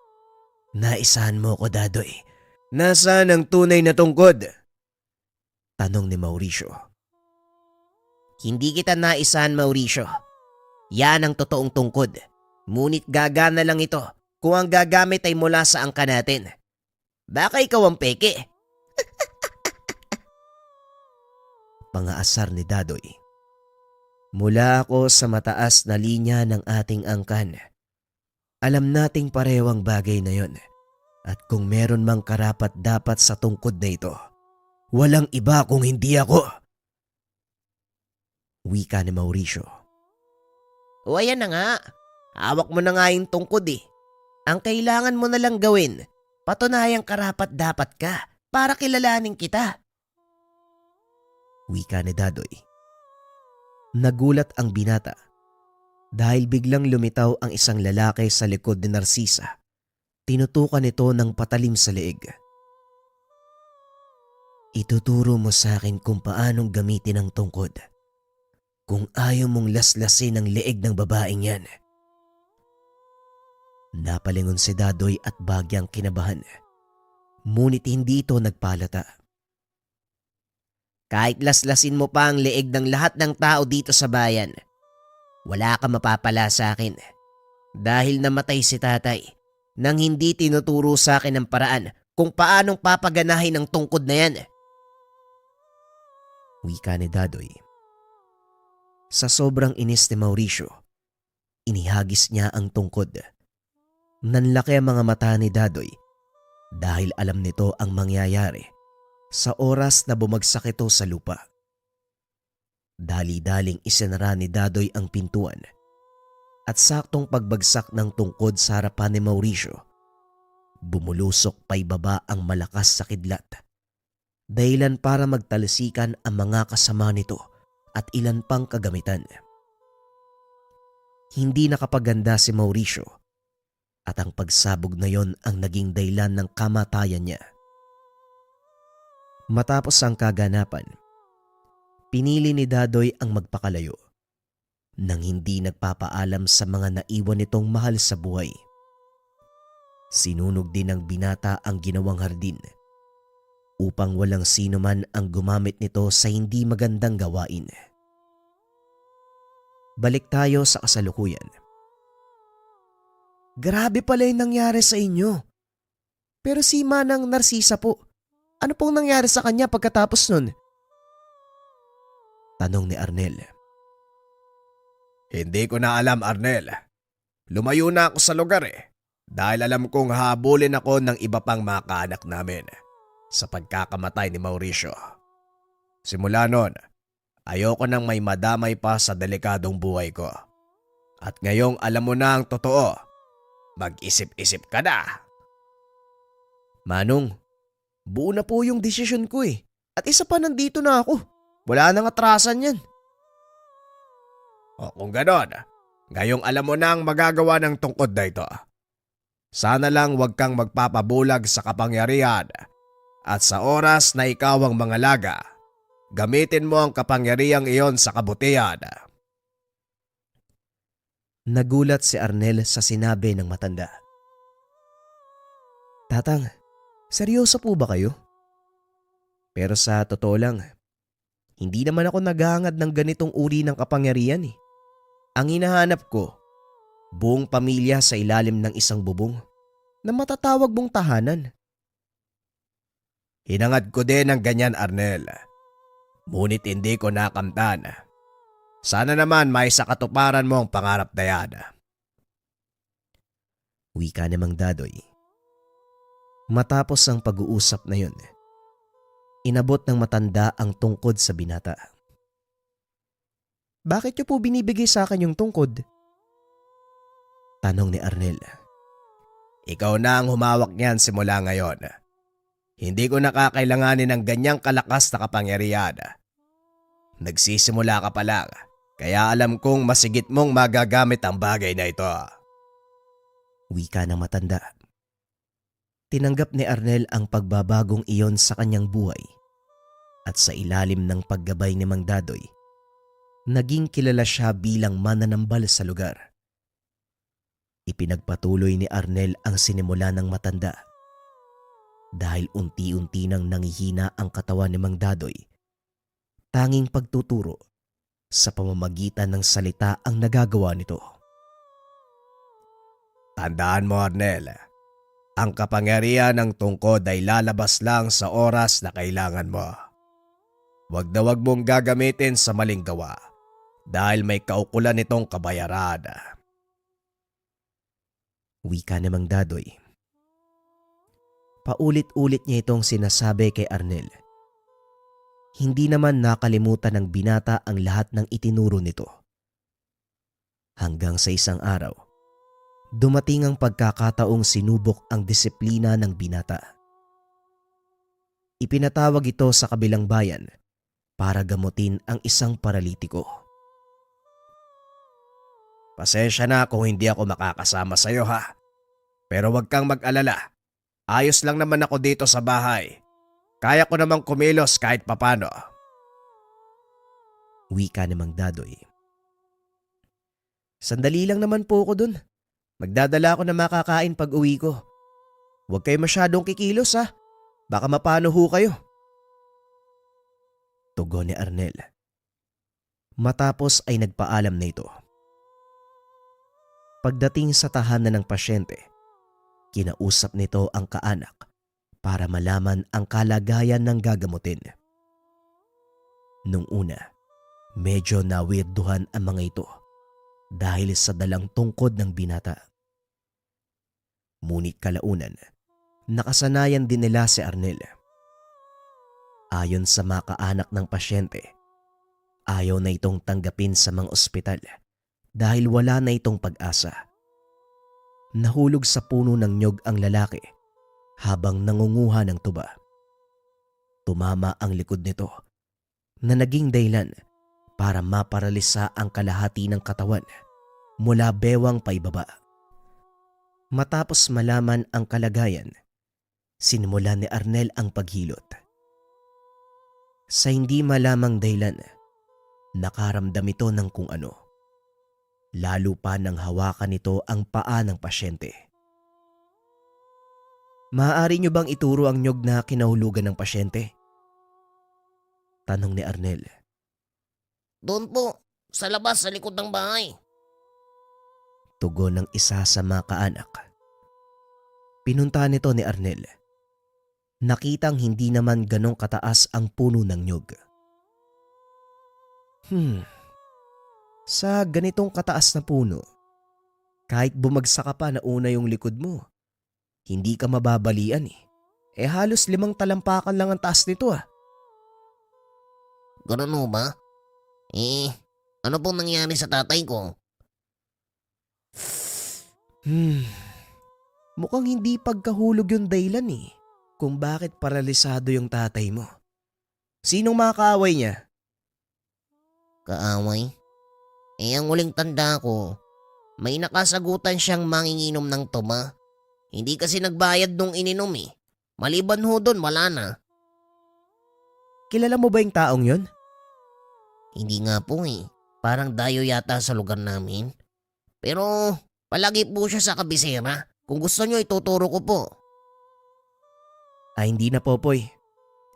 Naisahan mo ko, Dadoy. Nasaan ang tunay na tungkod? Tanong ni Mauricio. Hindi kita naisahan, Mauricio. Yan ang totoong tungkod. Ngunit gagana lang ito kung ang gagamit ay mula sa angka natin. Baka ikaw ang peke. Pangaasar ni Dadoy. Mula ako sa mataas na linya ng ating angkan. Alam nating pareho ang bagay na yon. At kung meron mang karapat dapat sa tungkod na ito, walang iba kung hindi ako. Wika ni Mauricio. O ayan na nga. Hawak mo na nga yung tungkod Ang kailangan mo na lang gawin, patunayang karapat dapat ka para kilalanin kita. Wika ni Dadoy. Nagulat ang binata dahil biglang lumitaw ang isang lalaki sa likod ni Narcisa. Tinutukan ito ng patalim sa leeg. Ituturo mo sa akin kung paanong gamitin ang tungkod. Kung ayaw mong laslasin ang leeg ng babaeng yan. Napalingon si Dadoy at bagyang kinabahan. Ngunit hindi ito nagpalata. Kahit laslasin mo pa ang leeg ng lahat ng tao dito sa bayan, wala ka mapapala sa akin. Dahil namatay si tatay nang hindi tinuturo sa akin ang paraan kung paanong papaganahin ang tungkod na yan. Wika ni Dadoy. Sa sobrang inis ni Mauricio, inihagis niya ang tungkod. Nanlaki ang mga mata ni Dadoy dahil alam nito ang mangyayari sa oras na bumagsak ito sa lupa. Dali-daling isinara ni Dadoy ang pintuan at saktong pagbagsak ng tungkod sa harapan ni Mauricio, bumulusok paibaba ang malakas sa kidlat. Dahilan para magtalsikan ang mga kasama nito at ilan pang kagamitan. Hindi nakapaganda si Mauricio at ang pagsabog na yon ang naging dahilan ng kamatayan niya. Matapos ang kaganapan, pinili ni Dadoy ang magpakalayo nang hindi nagpapaalam sa mga naiwan nitong mahal sa buhay. Sinunog din ng binata ang ginawang hardin upang walang sino man ang gumamit nito sa hindi magandang gawain. Balik tayo sa kasalukuyan. Grabe pala yung nangyari sa inyo. Pero si Manang Narcisa po, ano pong nangyari sa kanya pagkatapos nun? Tanong ni Arnel. Hindi ko na alam, Arnel. Lumayo na ako sa lugar dahil alam kong habulin ako ng iba pang mga kaanak namin sa pagkakamatay ni Mauricio. Simula noon, ayoko nang may madamay pa sa delikadong buhay ko. At ngayong alam mo na ang totoo, mag-isip-isip ka na. Manong, buo na po yung desisyon ko At isa pa nandito na ako. Wala nang atrasan yan. O kung ganon, ngayong alam mo na ang magagawa ng tungkod na ito. Sana lang wag kang magpapabulag sa kapangyarihan at sa oras na ikaw ang mangalaga, gamitin mo ang kapangyarihang iyon sa kabutihan. Nagulat si Arnel sa sinabi ng matanda. Tatang, seryoso po ba kayo? Pero sa totoo lang, hindi naman ako naghahangad ng ganitong uri ng kapangyarihan Ang hinahanap ko, buong pamilya sa ilalim ng isang bubong na matatawag mong tahanan. Hinangad ko din ng ganyan, Arnel. Ngunit hindi ko nakamtan. Sana naman may sakatuparan mo ang pangarap na yan. Wika namang Dadoy. Matapos ang pag-uusap na yun, inabot ng matanda ang tungkod sa binata. Bakit niyo po binibigay sa akin yung tungkod? Tanong ni Arnel. Ikaw na ang humawak niyan simula ngayon. Hindi ko nakakailanganin ng ganyang kalakas na kapangyarihan. Nagsisimula ka pa lang, kaya alam kong masigit mong magagamit ang bagay na ito. Wika ng matanda. Tinanggap ni Arnel ang pagbabagong iyon sa kanyang buhay at sa ilalim ng paggabay ni Mang Dadoy, naging kilala siya bilang mananambal sa lugar. Ipinagpatuloy ni Arnel ang sinimula ng matanda dahil unti-unti nang nangihina ang katawan ni Mang Dadoy. Tanging pagtuturo sa pamamagitan ng salita ang nagagawa nito. Tandaan mo, Arnel, ang kapangyarihan ng tungkod ay lalabas lang sa oras na kailangan mo. Wag na wag mong gagamitin sa maling gawa dahil may kaukulan itong kabayaran. Wika ni Mang Dadoy. Paulit-ulit niya itong sinasabi kay Arnel. Hindi naman nakalimutan ng binata ang lahat ng itinuro nito. Hanggang sa isang araw, dumating ang pagkakataong sinubok ang disiplina ng binata. Ipinatawag ito sa kabilang bayan para gamutin ang isang paralitiko. Pasensya na kung hindi ako makakasama sa iyo ha. Pero wag kang mag-alala. Ayos lang naman ako dito sa bahay. Kaya ko namang kumilos kahit papano. Wika ni Mang Dadoy. Sandali lang naman po ako dun. Magdadala ako ng makakain pag uwi ko. Huwag kayo masyadong kikilos ha. Baka mapano ho kayo. Tugon ni Arnel. Matapos ay nagpaalam na ito. Pagdating sa tahanan ng pasyente, kinausap nito ang kaanak para malaman ang kalagayan ng gagamutin. Nung una, medyo nawirduhan ang mga ito dahil sa dalang tungkod ng binata. Ngunit kalaunan, nakasanayan din nila si Arnel. Ayon sa mga kaanak ng pasyente, Ayaw na itong tanggapin sa mga ospital dahil wala na itong pag-asa. Nahulog sa puno ng nyog ang lalaki habang nangunguha ng tuba. Tumama ang likod nito na naging dahilan para maparalisa ang kalahati ng katawan mula bewang paibaba. Matapos malaman ang kalagayan, sinimulan ni Arnel ang paghilot. Sa hindi malamang dahilan, nakaramdam ito ng kung ano. Lalo pa nang hawakan nito ang paa ng pasyente. Maaari niyo bang ituro ang nyog na kinahulugan ng pasyente? Tanong ni Arnel. Doon po, sa labas sa likod ng bahay. Tugon ng isa sa mga kaanak. Pinunta nito ni Arnel. Nakitang hindi naman ganong kataas ang puno ng nyog. Sa ganitong kataas na puno, kahit bumagsak ka pa na una yung likod mo, hindi ka mababalian eh. Halos 5 talampakan lang ang taas nito ah. Ganun ho ba? Ano pong nangyari sa tatay ko? Mukhang hindi pagkahulog yung dahilan eh kung bakit paralisado yung tatay mo. Sinong mga kaaway niya? Kaaway? Ang huling tanda ko, may nakasagutan siyang manginginom ng tuma. Hindi kasi nagbayad nung ininom eh. Maliban ho doon, wala na. Kilala mo ba yung taong yon? Hindi nga po eh. Parang dayo yata sa lugar namin. Pero palagi po siya sa kabisera. Kung gusto nyo, ituturo ko po. Ay hindi na Popoy.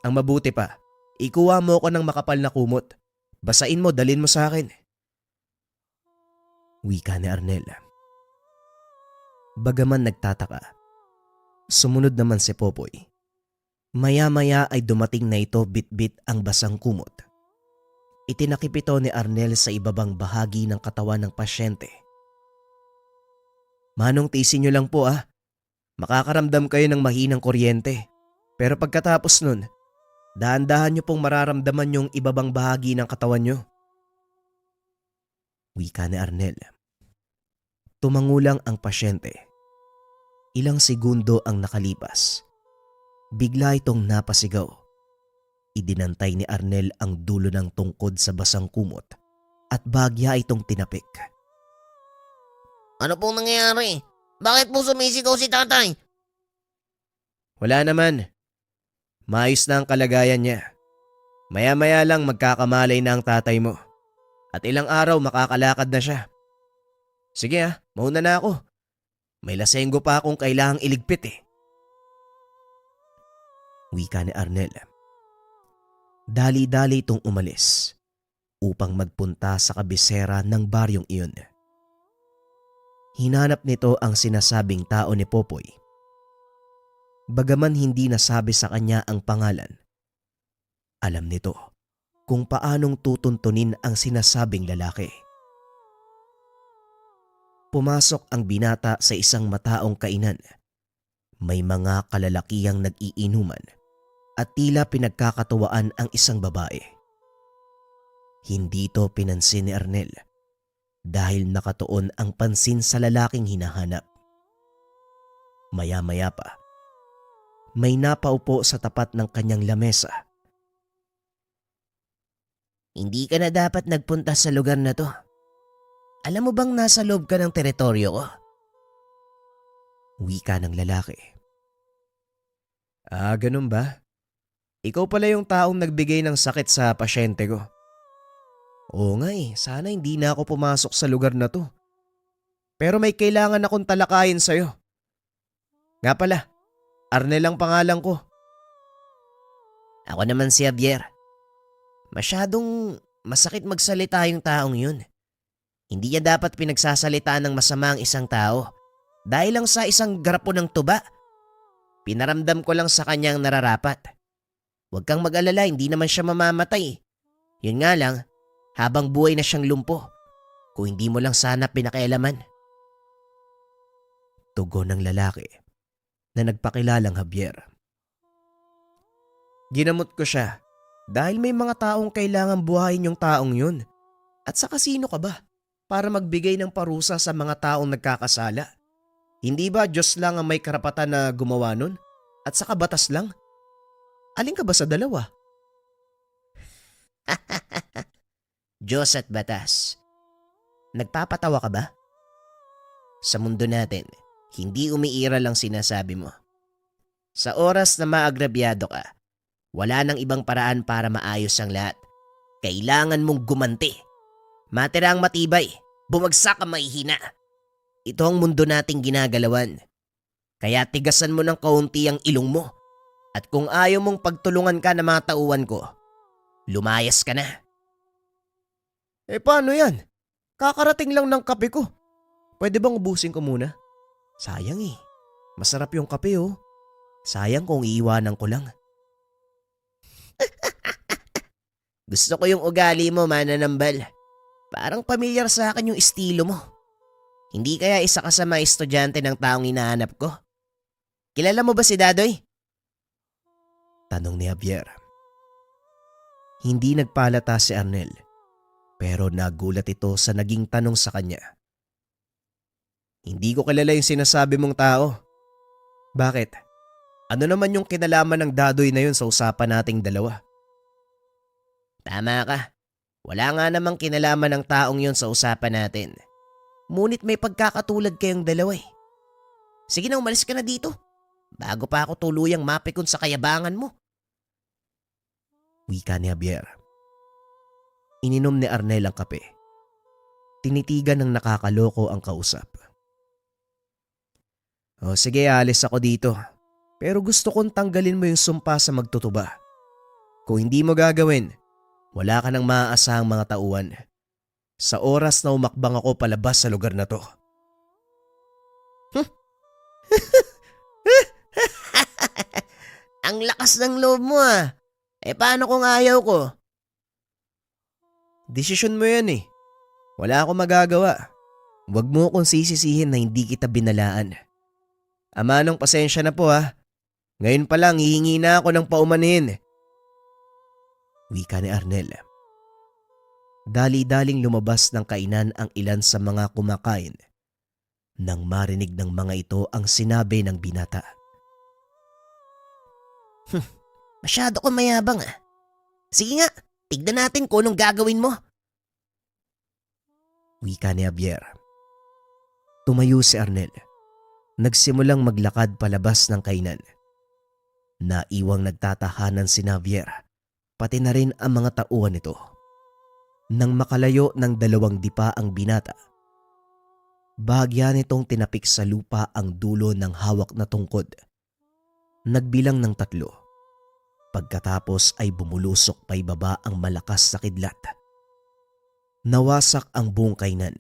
Ang mabuti pa, ikuha mo ko ng makapal na kumot. Basain mo, dalin mo sa akin. Wika ni Arnel. Bagaman nagtataka, sumunod naman si Popoy. Maya-maya ay dumating na ito bit-bit ang basang kumot. Itinakip ito ni Arnel sa ibabang bahagi ng katawan ng pasyente. Manong tiisin nyo lang po ah. Makakaramdam kayo ng mahinang kuryente. Pero pagkatapos nun, dahan-dahan nyo pong mararamdaman yung ibabang bahagi ng katawan nyo. Wika ni Arnel. Tumangulang ang pasyente. Ilang segundo ang nakalipas. Bigla itong napasigaw. Idinantay ni Arnel ang dulo ng tungkod sa basang kumot at bagya itong tinapik. Ano pong nangyayari? Bakit po sumisigaw si tatay? Wala naman. Maayos na ang kalagayan niya. Maya-maya lang magkakamalay na ang tatay mo. At ilang araw makakalakad na siya. Sige mauna na ako. May lasenggo pa akong kailangang iligpit eh. Wika ni Arnel. Dali-dali itong umalis upang magpunta sa kabisera ng baryong iyon. Hinanap nito ang sinasabing tao ni Popoy. Bagaman hindi nasabi sa kanya ang pangalan, alam nito kung paanong tutuntunin ang sinasabing lalaki. Pumasok ang binata sa isang mataong kainan. May mga kalalakihang nag-iinuman at tila pinagkakatuwaan ang isang babae. Hindi ito pinansin ni Arnel dahil nakatuon ang pansin sa lalaking hinahanap. Maya-maya pa, may napaupo sa tapat ng kanyang lamesa. Hindi ka na dapat nagpunta sa lugar na to. Alam mo bang nasa loob ka ng teritoryo ko? Wika ng lalaki. Ganun ba? Ikaw pala yung taong nagbigay ng sakit sa pasyente ko. Oo nga sana hindi na ako pumasok sa lugar na to. Pero may kailangan akong talakayin sa'yo. Nga pala, Arnel ang pangalan ko. Ako naman si Javier. Masyadong masakit magsalita yung taong yun. Hindi niya dapat pinagsasalitaan ng masama ang isang tao dahil lang sa isang garapo ng tuba. Pinaramdam ko lang sa kanyang nararapat. Huwag kang mag-alala, hindi naman siya mamamatay. Yun nga lang, habang buhay na siyang lumpo. Kung hindi mo lang sana pinakialaman. Tugon ng lalaki na nagpakilalang Javier. Ginamot ko siya Dahil may mga taong kailangan buhayin yung taong yun. At saka sino ka ba para magbigay ng parusa sa mga taong nagkakasala? Hindi ba Diyos lang ang may karapatan na gumawa nun? At saka batas lang? Alin ka ba sa dalawa? Diyos at batas. Nagpapatawa ka ba? Sa mundo natin, hindi umiiral ang sinasabi mo. Sa oras na maagrabyado ka, wala nang ibang paraan para maayos ang lahat. Kailangan mong gumanti. Matira ang matibay, bumagsak ang mahihina. Ito ang mundo nating ginagalawan. Kaya tigasan mo ng kaunti ang ilong mo. At kung ayaw mong pagtulungan ka na mga tauhan ko, lumayas ka na. Eh paano yan? Kakarating lang ng kape ko. Pwede bang ubusin ko muna? Sayang eh. Masarap yung kape oh. Sayang kung iiwanan ko lang. Gusto ko yung ugali mo, mananambal. Parang pamilyar sa akin yung estilo mo. Hindi kaya isa ka sa mga estudyante ng taong hinahanap ko? Kilala mo ba si Dadoy? Tanong ni Javier. Hindi nagpalata si Arnel, pero nagulat ito sa naging tanong sa kanya. Hindi ko kilala yung sinasabi mong tao. Bakit? Ano naman yung kinalaman ng Dadoy na yun sa usapan nating dalawa? Tama ka. Wala nga namang kinalaman ng taong yon sa usapan natin. Ngunit may pagkakatulad kayong dalawa eh. Sige na, umalis ka na dito. Bago pa ako tuluyang mapikon sa kayabangan mo. Wika ni Javier. Ininom ni Arnel ang kape. Tinitigan ng nakakaloko ang kausap. O sige, alis ako dito. Pero gusto kong tanggalin mo yung sumpa sa magtutuba. Kung hindi mo gagawin, wala ka nang maaasahang mga tauhan. Sa oras na umakbang ako palabas sa lugar na to. Ang lakas ng loob mo ah. Eh paano kung ayaw ko? Desisyon mo yan eh. Wala akong magagawa. Huwag mo akong sisisihin na hindi kita binalaan. Ama nung pasensya na po ha. Ngayon pa lang hihingi na ako ng paumanhin. Wika ni Arnel. Dali-daling lumabas ng kainan ang ilan sa mga kumakain nang marinig ng mga ito ang sinabi ng binata. Masyado kang mayabang ah. Sige nga, tignan natin kung anong gagawin mo. Wika ni Javier. Tumayo si Arnel. Nagsimulang maglakad palabas ng kainan. Naiwang nagtatahanan si Javier, pati na rin ang mga tauhan nito. Nang makalayo ng 2 dipa ang binata, bahagya nitong tinapik sa lupa ang dulo ng hawak na tungkod. Nagbilang ng 3. Pagkatapos ay bumulusok pa ibaba ang malakas na kidlat. Nawasak ang buong kainan.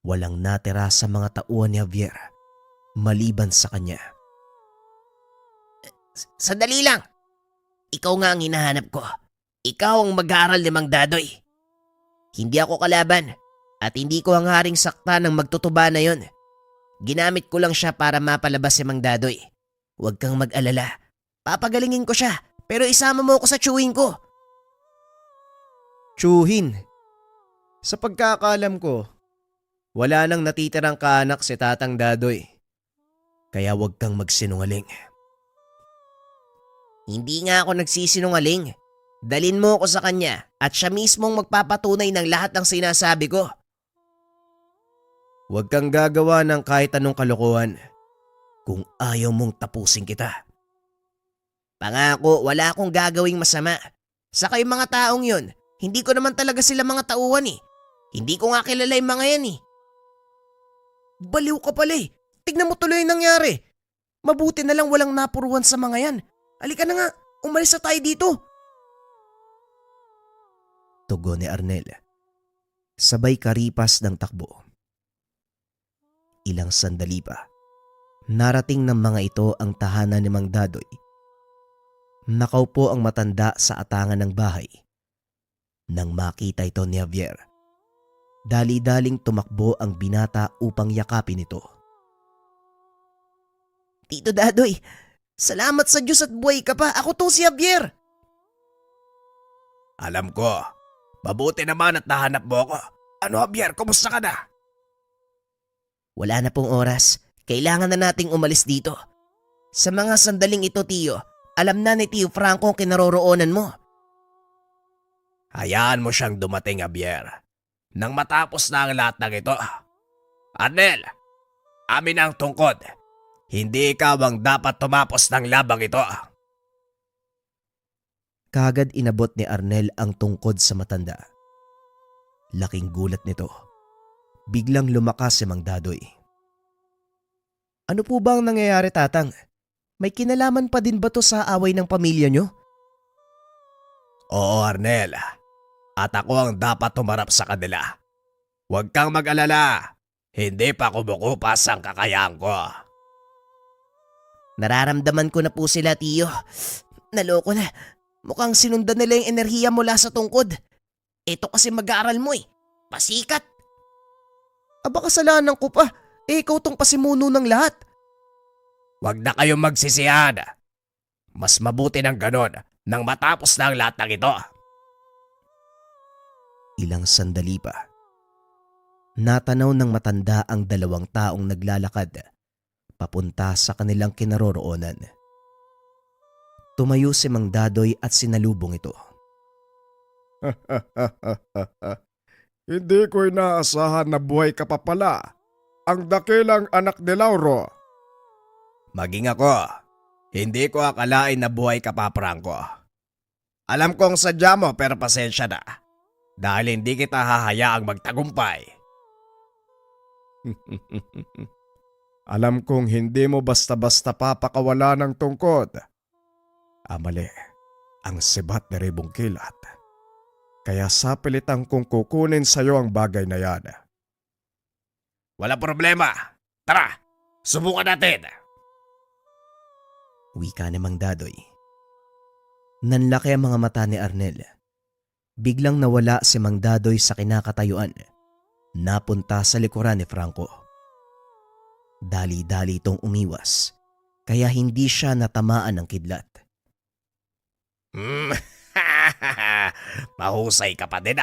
Walang natira sa mga tauhan ni Javier, maliban sa kanya. Sandali lang. Ikaw nga ang hinahanap ko. Ikaw ang mag-aaral ni Mang Dadoy. Hindi ako kalaban at hindi ko ang haring sakta ng magtutuba na yon. Ginamit ko lang siya para mapalabas si Mang Dadoy. Huwag kang mag-alala. Papagalingin ko siya pero isama mo ako sa chewing ko. Tsuhin. Sa pagkakaalam ko, wala nang natitirang kaanak si Tatang Dadoy. Kaya huwag kang magsinungaling. Hindi nga ako nagsisinungaling. Dalin mo ako sa kanya at siya mismong magpapatunay ng lahat ng sinasabi ko. Huwag kang gagawa ng kahit anong kalokohan kung ayaw mong tapusin kita. Pangako, wala akong gagawing masama. Saka yung mga taong yun, hindi ko naman talaga sila mga tauhan eh. Hindi ko nga kilala yung mga yan eh. Baliw ka pala eh. Tignan mo tuloy yung nangyari. Mabuti na lang walang napuruan sa mga yan. Halika na nga, umalis na tayo dito. Tugon ni Arnel. Sabay karipas ng takbo. Ilang sandali pa, narating ng mga ito ang tahanan ni Mang Dadoy. Nakaupo ang matanda sa atangan ng bahay. Nang makita ito ni Javier, dali-daling tumakbo ang binata upang yakapin ito. Tito Dadoy, salamat sa Diyos at buhay ka pa. Ako to si Javier. Alam ko, mabuti naman at nahanap mo ako. Ano Javier, kumusta ka na? Wala na pong oras. Kailangan na nating umalis dito. Sa mga sandaling ito, Tiyo, alam na ni Tio Franco ang kinaroroonan mo. Hayaan mo siyang dumating, Javier. Nang matapos na ang lahat ng ito. Arnel, amin ang tungkod. Hindi ikaw ang dapat tumapos ng labang ito. Kagad inabot ni Arnel ang tungkod sa matanda. Laking gulat nito. Biglang lumakas si Mang Dadoy. Ano po ba ang nangyayari, Tatang? May kinalaman pa din ba to sa away ng pamilya nyo? Oo, Arnel. At ako ang dapat tumarap sa kanila. Huwag kang mag-alala. Hindi pa kumukupas ang kakayahan ko. Nararamdaman ko na po sila, Tiyo. Naloko na. Mukhang sinundan nila yung enerhiya mula sa tungkod. Ito kasi mag-aaral mo eh. Pasikat. Aba, kasalanan ko pa. Ikaw tong pasimuno ng lahat. Huwag na kayong magsisihan. Mas mabuti ng ganon nang matapos na ang lahat ng ito. Ilang sandali pa. Natanaw ng matanda ang dalawang taong naglalakad papunta sa kanilang kinaroroonan. Tumayo si Mang Dadoy at sinalubong ito. Hindi ko inaasahan na buhay ka pa pala. Ang dakilang anak ni Lauro. Maging ako, hindi ko akalain na buhay ka pa, Franco. Alam kong sadya mo pero pasensya na. Dahil hindi kita hahayaang magtagumpay. Alam kong hindi mo basta-basta papakawala ng tungkod. Amali, ang sibat ni Ribong Kilat. Kaya sapilitan kong kukunin sa'yo ang bagay na yan. Wala problema. Tara, subukan natin. Wika ni Mang Dadoy. Nanlaki ang mga mata ni Arnel. Biglang nawala si Mang Dadoy sa kinakatayuan. Napunta sa likuran ni Franco. Dali-dali itong umiwas, kaya hindi siya natamaan ng kidlat. Mahusay ka pa din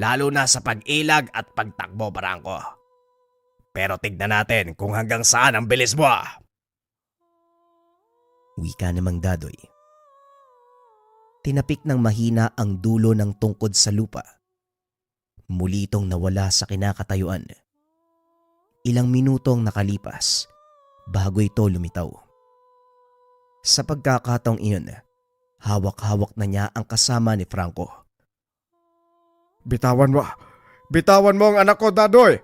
lalo na sa pag-ilag at pagtakbo, Franco. Pero tignan natin kung hanggang saan ang bilis mo. Wika ni Mang Dadoy. Tinapik ng mahina ang dulo ng tungkod sa lupa. Muli itong nawala sa kinakatayuan. Ilang minutong nakalipas bago ito lumitaw. Sa pagkakataong iyon, hawak-hawak na niya ang kasama ni Franco. Bitawan mo! Bitawan mo ang anak ko, Dadoy!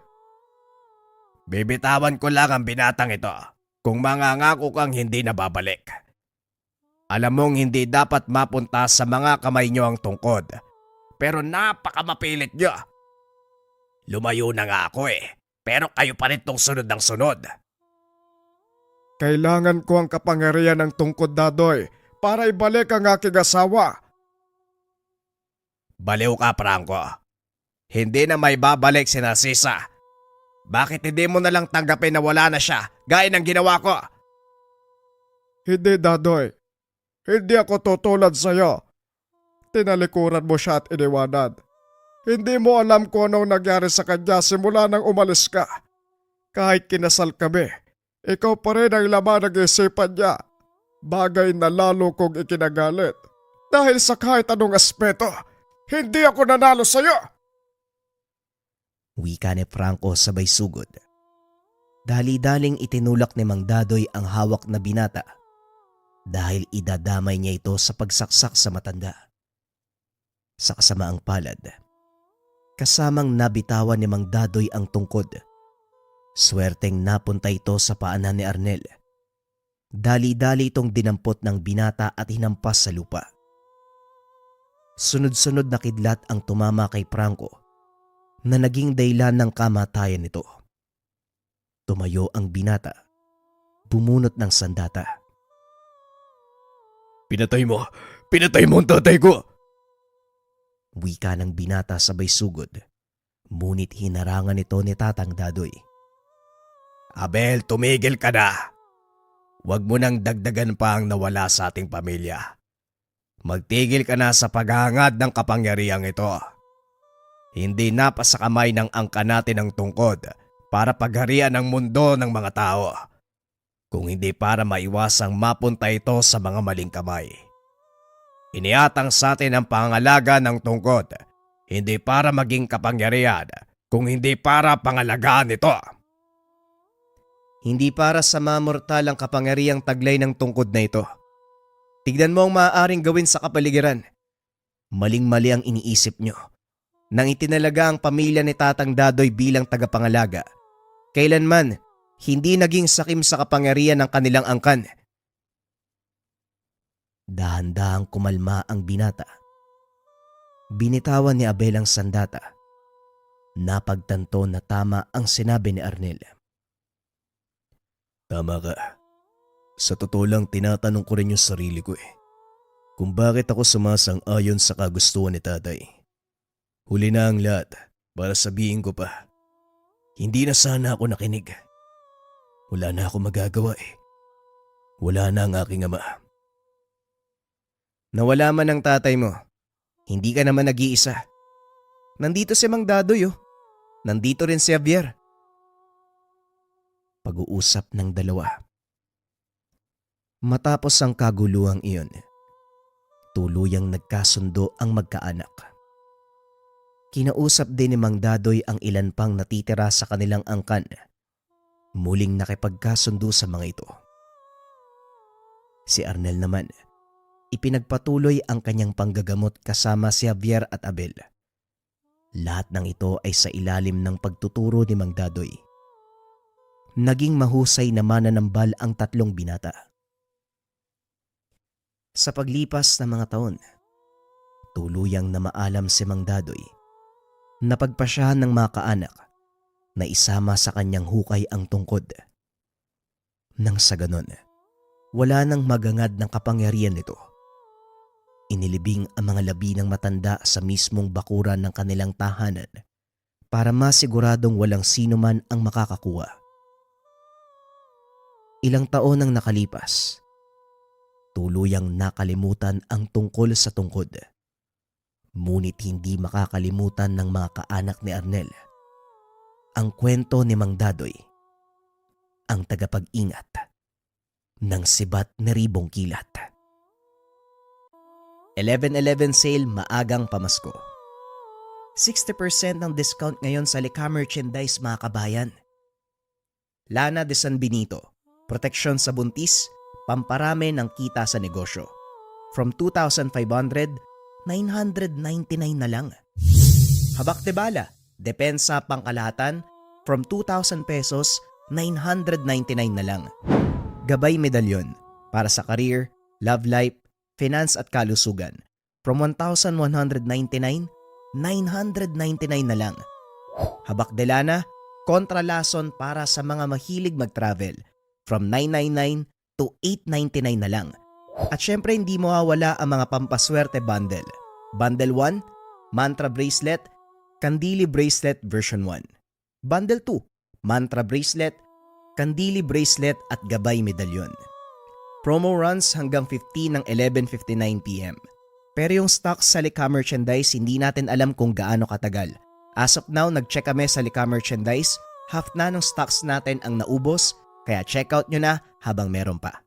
Bibitawan ko lang ang binatang ito kung mangangako kang hindi na babalik. Alam mong hindi dapat mapunta sa mga kamay niyo ang tungkod, pero napakamapilit niyo. Lumayo na nga ako pero kayo pa rin tong sunod ng sunod. Kailangan ko ang kapangyarihan ng tungkod, Dadoy, para ibalik ang aking asawa. Baliw ka, Franco. Hindi na may babalik si Narcisa. Bakit hindi mo na lang tanggapin na wala na siya, gaya ng ginawa ko? Hindi, Dadoy. Hindi ako tutulad sa'yo. Tinalikuran mo siya at iniwanan. Hindi mo alam kung anong nangyari sa kanya simula nang umalis ka. Kahit kinasal kami, ikaw pa rin ang laman ng isipan niya. Bagay na lalo kong ikinagalit. Dahil sa kahit anong aspeto, hindi ako nanalo sa'yo. Wika ni Franco sabay sugod. Dali-daling itinulak ni Mang Dadoy ang hawak na binata dahil idadamay niya ito sa pagsaksak sa matanda. Sa kasamaang palad, kasamang nabitawan ni Mang Dadoy ang tungkod. Swerteng napunta ito sa paanan ni Arnel. Dali-dali itong dinampot ng binata at hinampas sa lupa. Sunod-sunod na kidlat ang tumama kay Franco na naging dahilan ng kamatayan nito. Tumayo ang binata, bumunot ng sandata. Pinatay mo ang tatay ko! Wika ng binata sabay sugod, ngunit hinarangan ito ni Tatang Dadoy. Abel, tumigil ka na. Huwag mo nang dagdagan pa ang nawala sa ating pamilya. Magtigil ka na sa paghahangad ng kapangyarihang ito. Hindi na pa sa kamay ng angka natin ang tungkod para pagharian ang mundo ng mga tao, kung hindi para maiwasang mapunta ito sa mga maling kamay. Iniatang sa atin ang pangangalaga ng tungkod, hindi para maging kapangyarihan, kung hindi para pangalagaan ito. Hindi para sa mga mortal ang kapangyarihang taglay ng tungkod na ito. Tignan mo ang maaaring gawin sa kapaligiran. Maling-mali ang iniisip nyo. Nang itinalaga ang pamilya ni Tatang Dadoy bilang tagapangalaga, kailanman hindi naging sakim sa kapangyarihan ng kanilang angkan. Dahan-dahang kumalma ang binata. Binitawan ni Abel ang sandata. Napagtanto na tama ang sinabi ni Arnel. Tama ka. Sa totoo lang, tinatanong ko rin yung sarili ko kung bakit ako sumasang-ayon sa kagustuhan ni tatay. Huli na ang lahat para sabihin ko pa. Hindi na sana ako nakinig. Wala na ako magagawa. Wala na ang aking ama. Nawala man ang tatay mo, hindi ka naman nag-iisa. Nandito si Mang Dadoy. Nandito rin si Javier. Pag-uusap ng dalawa. Matapos ang kaguluhang iyon, tuluyang nagkasundo ang magkaanak. Kinausap din ni Mang Dadoy ang ilan pang natitira sa kanilang angkan. Muling nakipagkasundo sa mga ito. Si Arnel naman, ipinagpatuloy ang kanyang panggagamot kasama si Javier at Abel. Lahat ng ito ay sa ilalim ng pagtuturo ni Mang Dadoy. Naging mahusay na mananambal ang tatlong binata. Sa paglipas ng mga taon, tuluyang na maalam si Mang Dadoy. Napagpasyahan ng mga kaanak na isama sa kanyang hukay ang tungkod. Nang sa ganon, wala nang magangad ng kapangyarihan nito. Inilibing ang mga labi ng matanda sa mismong bakuran ng kanilang tahanan para masiguradong walang sino man ang makakakuha. Ilang taon ang nakalipas. Tuluyang nakalimutan ang tungkol sa tungkod. Ngunit hindi makakalimutan ng mga kaanak ni Arnel ang kwento ni Mang Dadoy, ang tagapag-ingat ng sibat na ribong kilat. 11/11 sale maagang pamasko. 60% ng discount ngayon sa Lika merchandise mga kabayan. Lana de San Benito, proteksyon sa buntis, pamparami ng kita sa negosyo. From 2,500, 999 na lang. Habak de bala, depensa pangkalahatan, from 2,000 pesos, 999 na lang. Gabay medalyon para sa career, love life, finance at kalusugan. From 1,199, 999 na lang. Habak de lana, kontralason para sa mga mahilig mag-travel. From 999 to 899 na lang. At syempre hindi mawawala ang mga pampaswerte bundle. Bundle 1, Mantra Bracelet, Kandili Bracelet version 1. Bundle 2, Mantra Bracelet, Kandili Bracelet at Gabay Medalyon. Promo runs hanggang 15 ng 11:59 PM. Pero yung stocks sa Lika merchandise hindi natin alam kung gaano katagal. As of now, nag-check kami sa Lika merchandise, half na ng stocks natin ang naubos, kaya check out nyo na habang meron pa.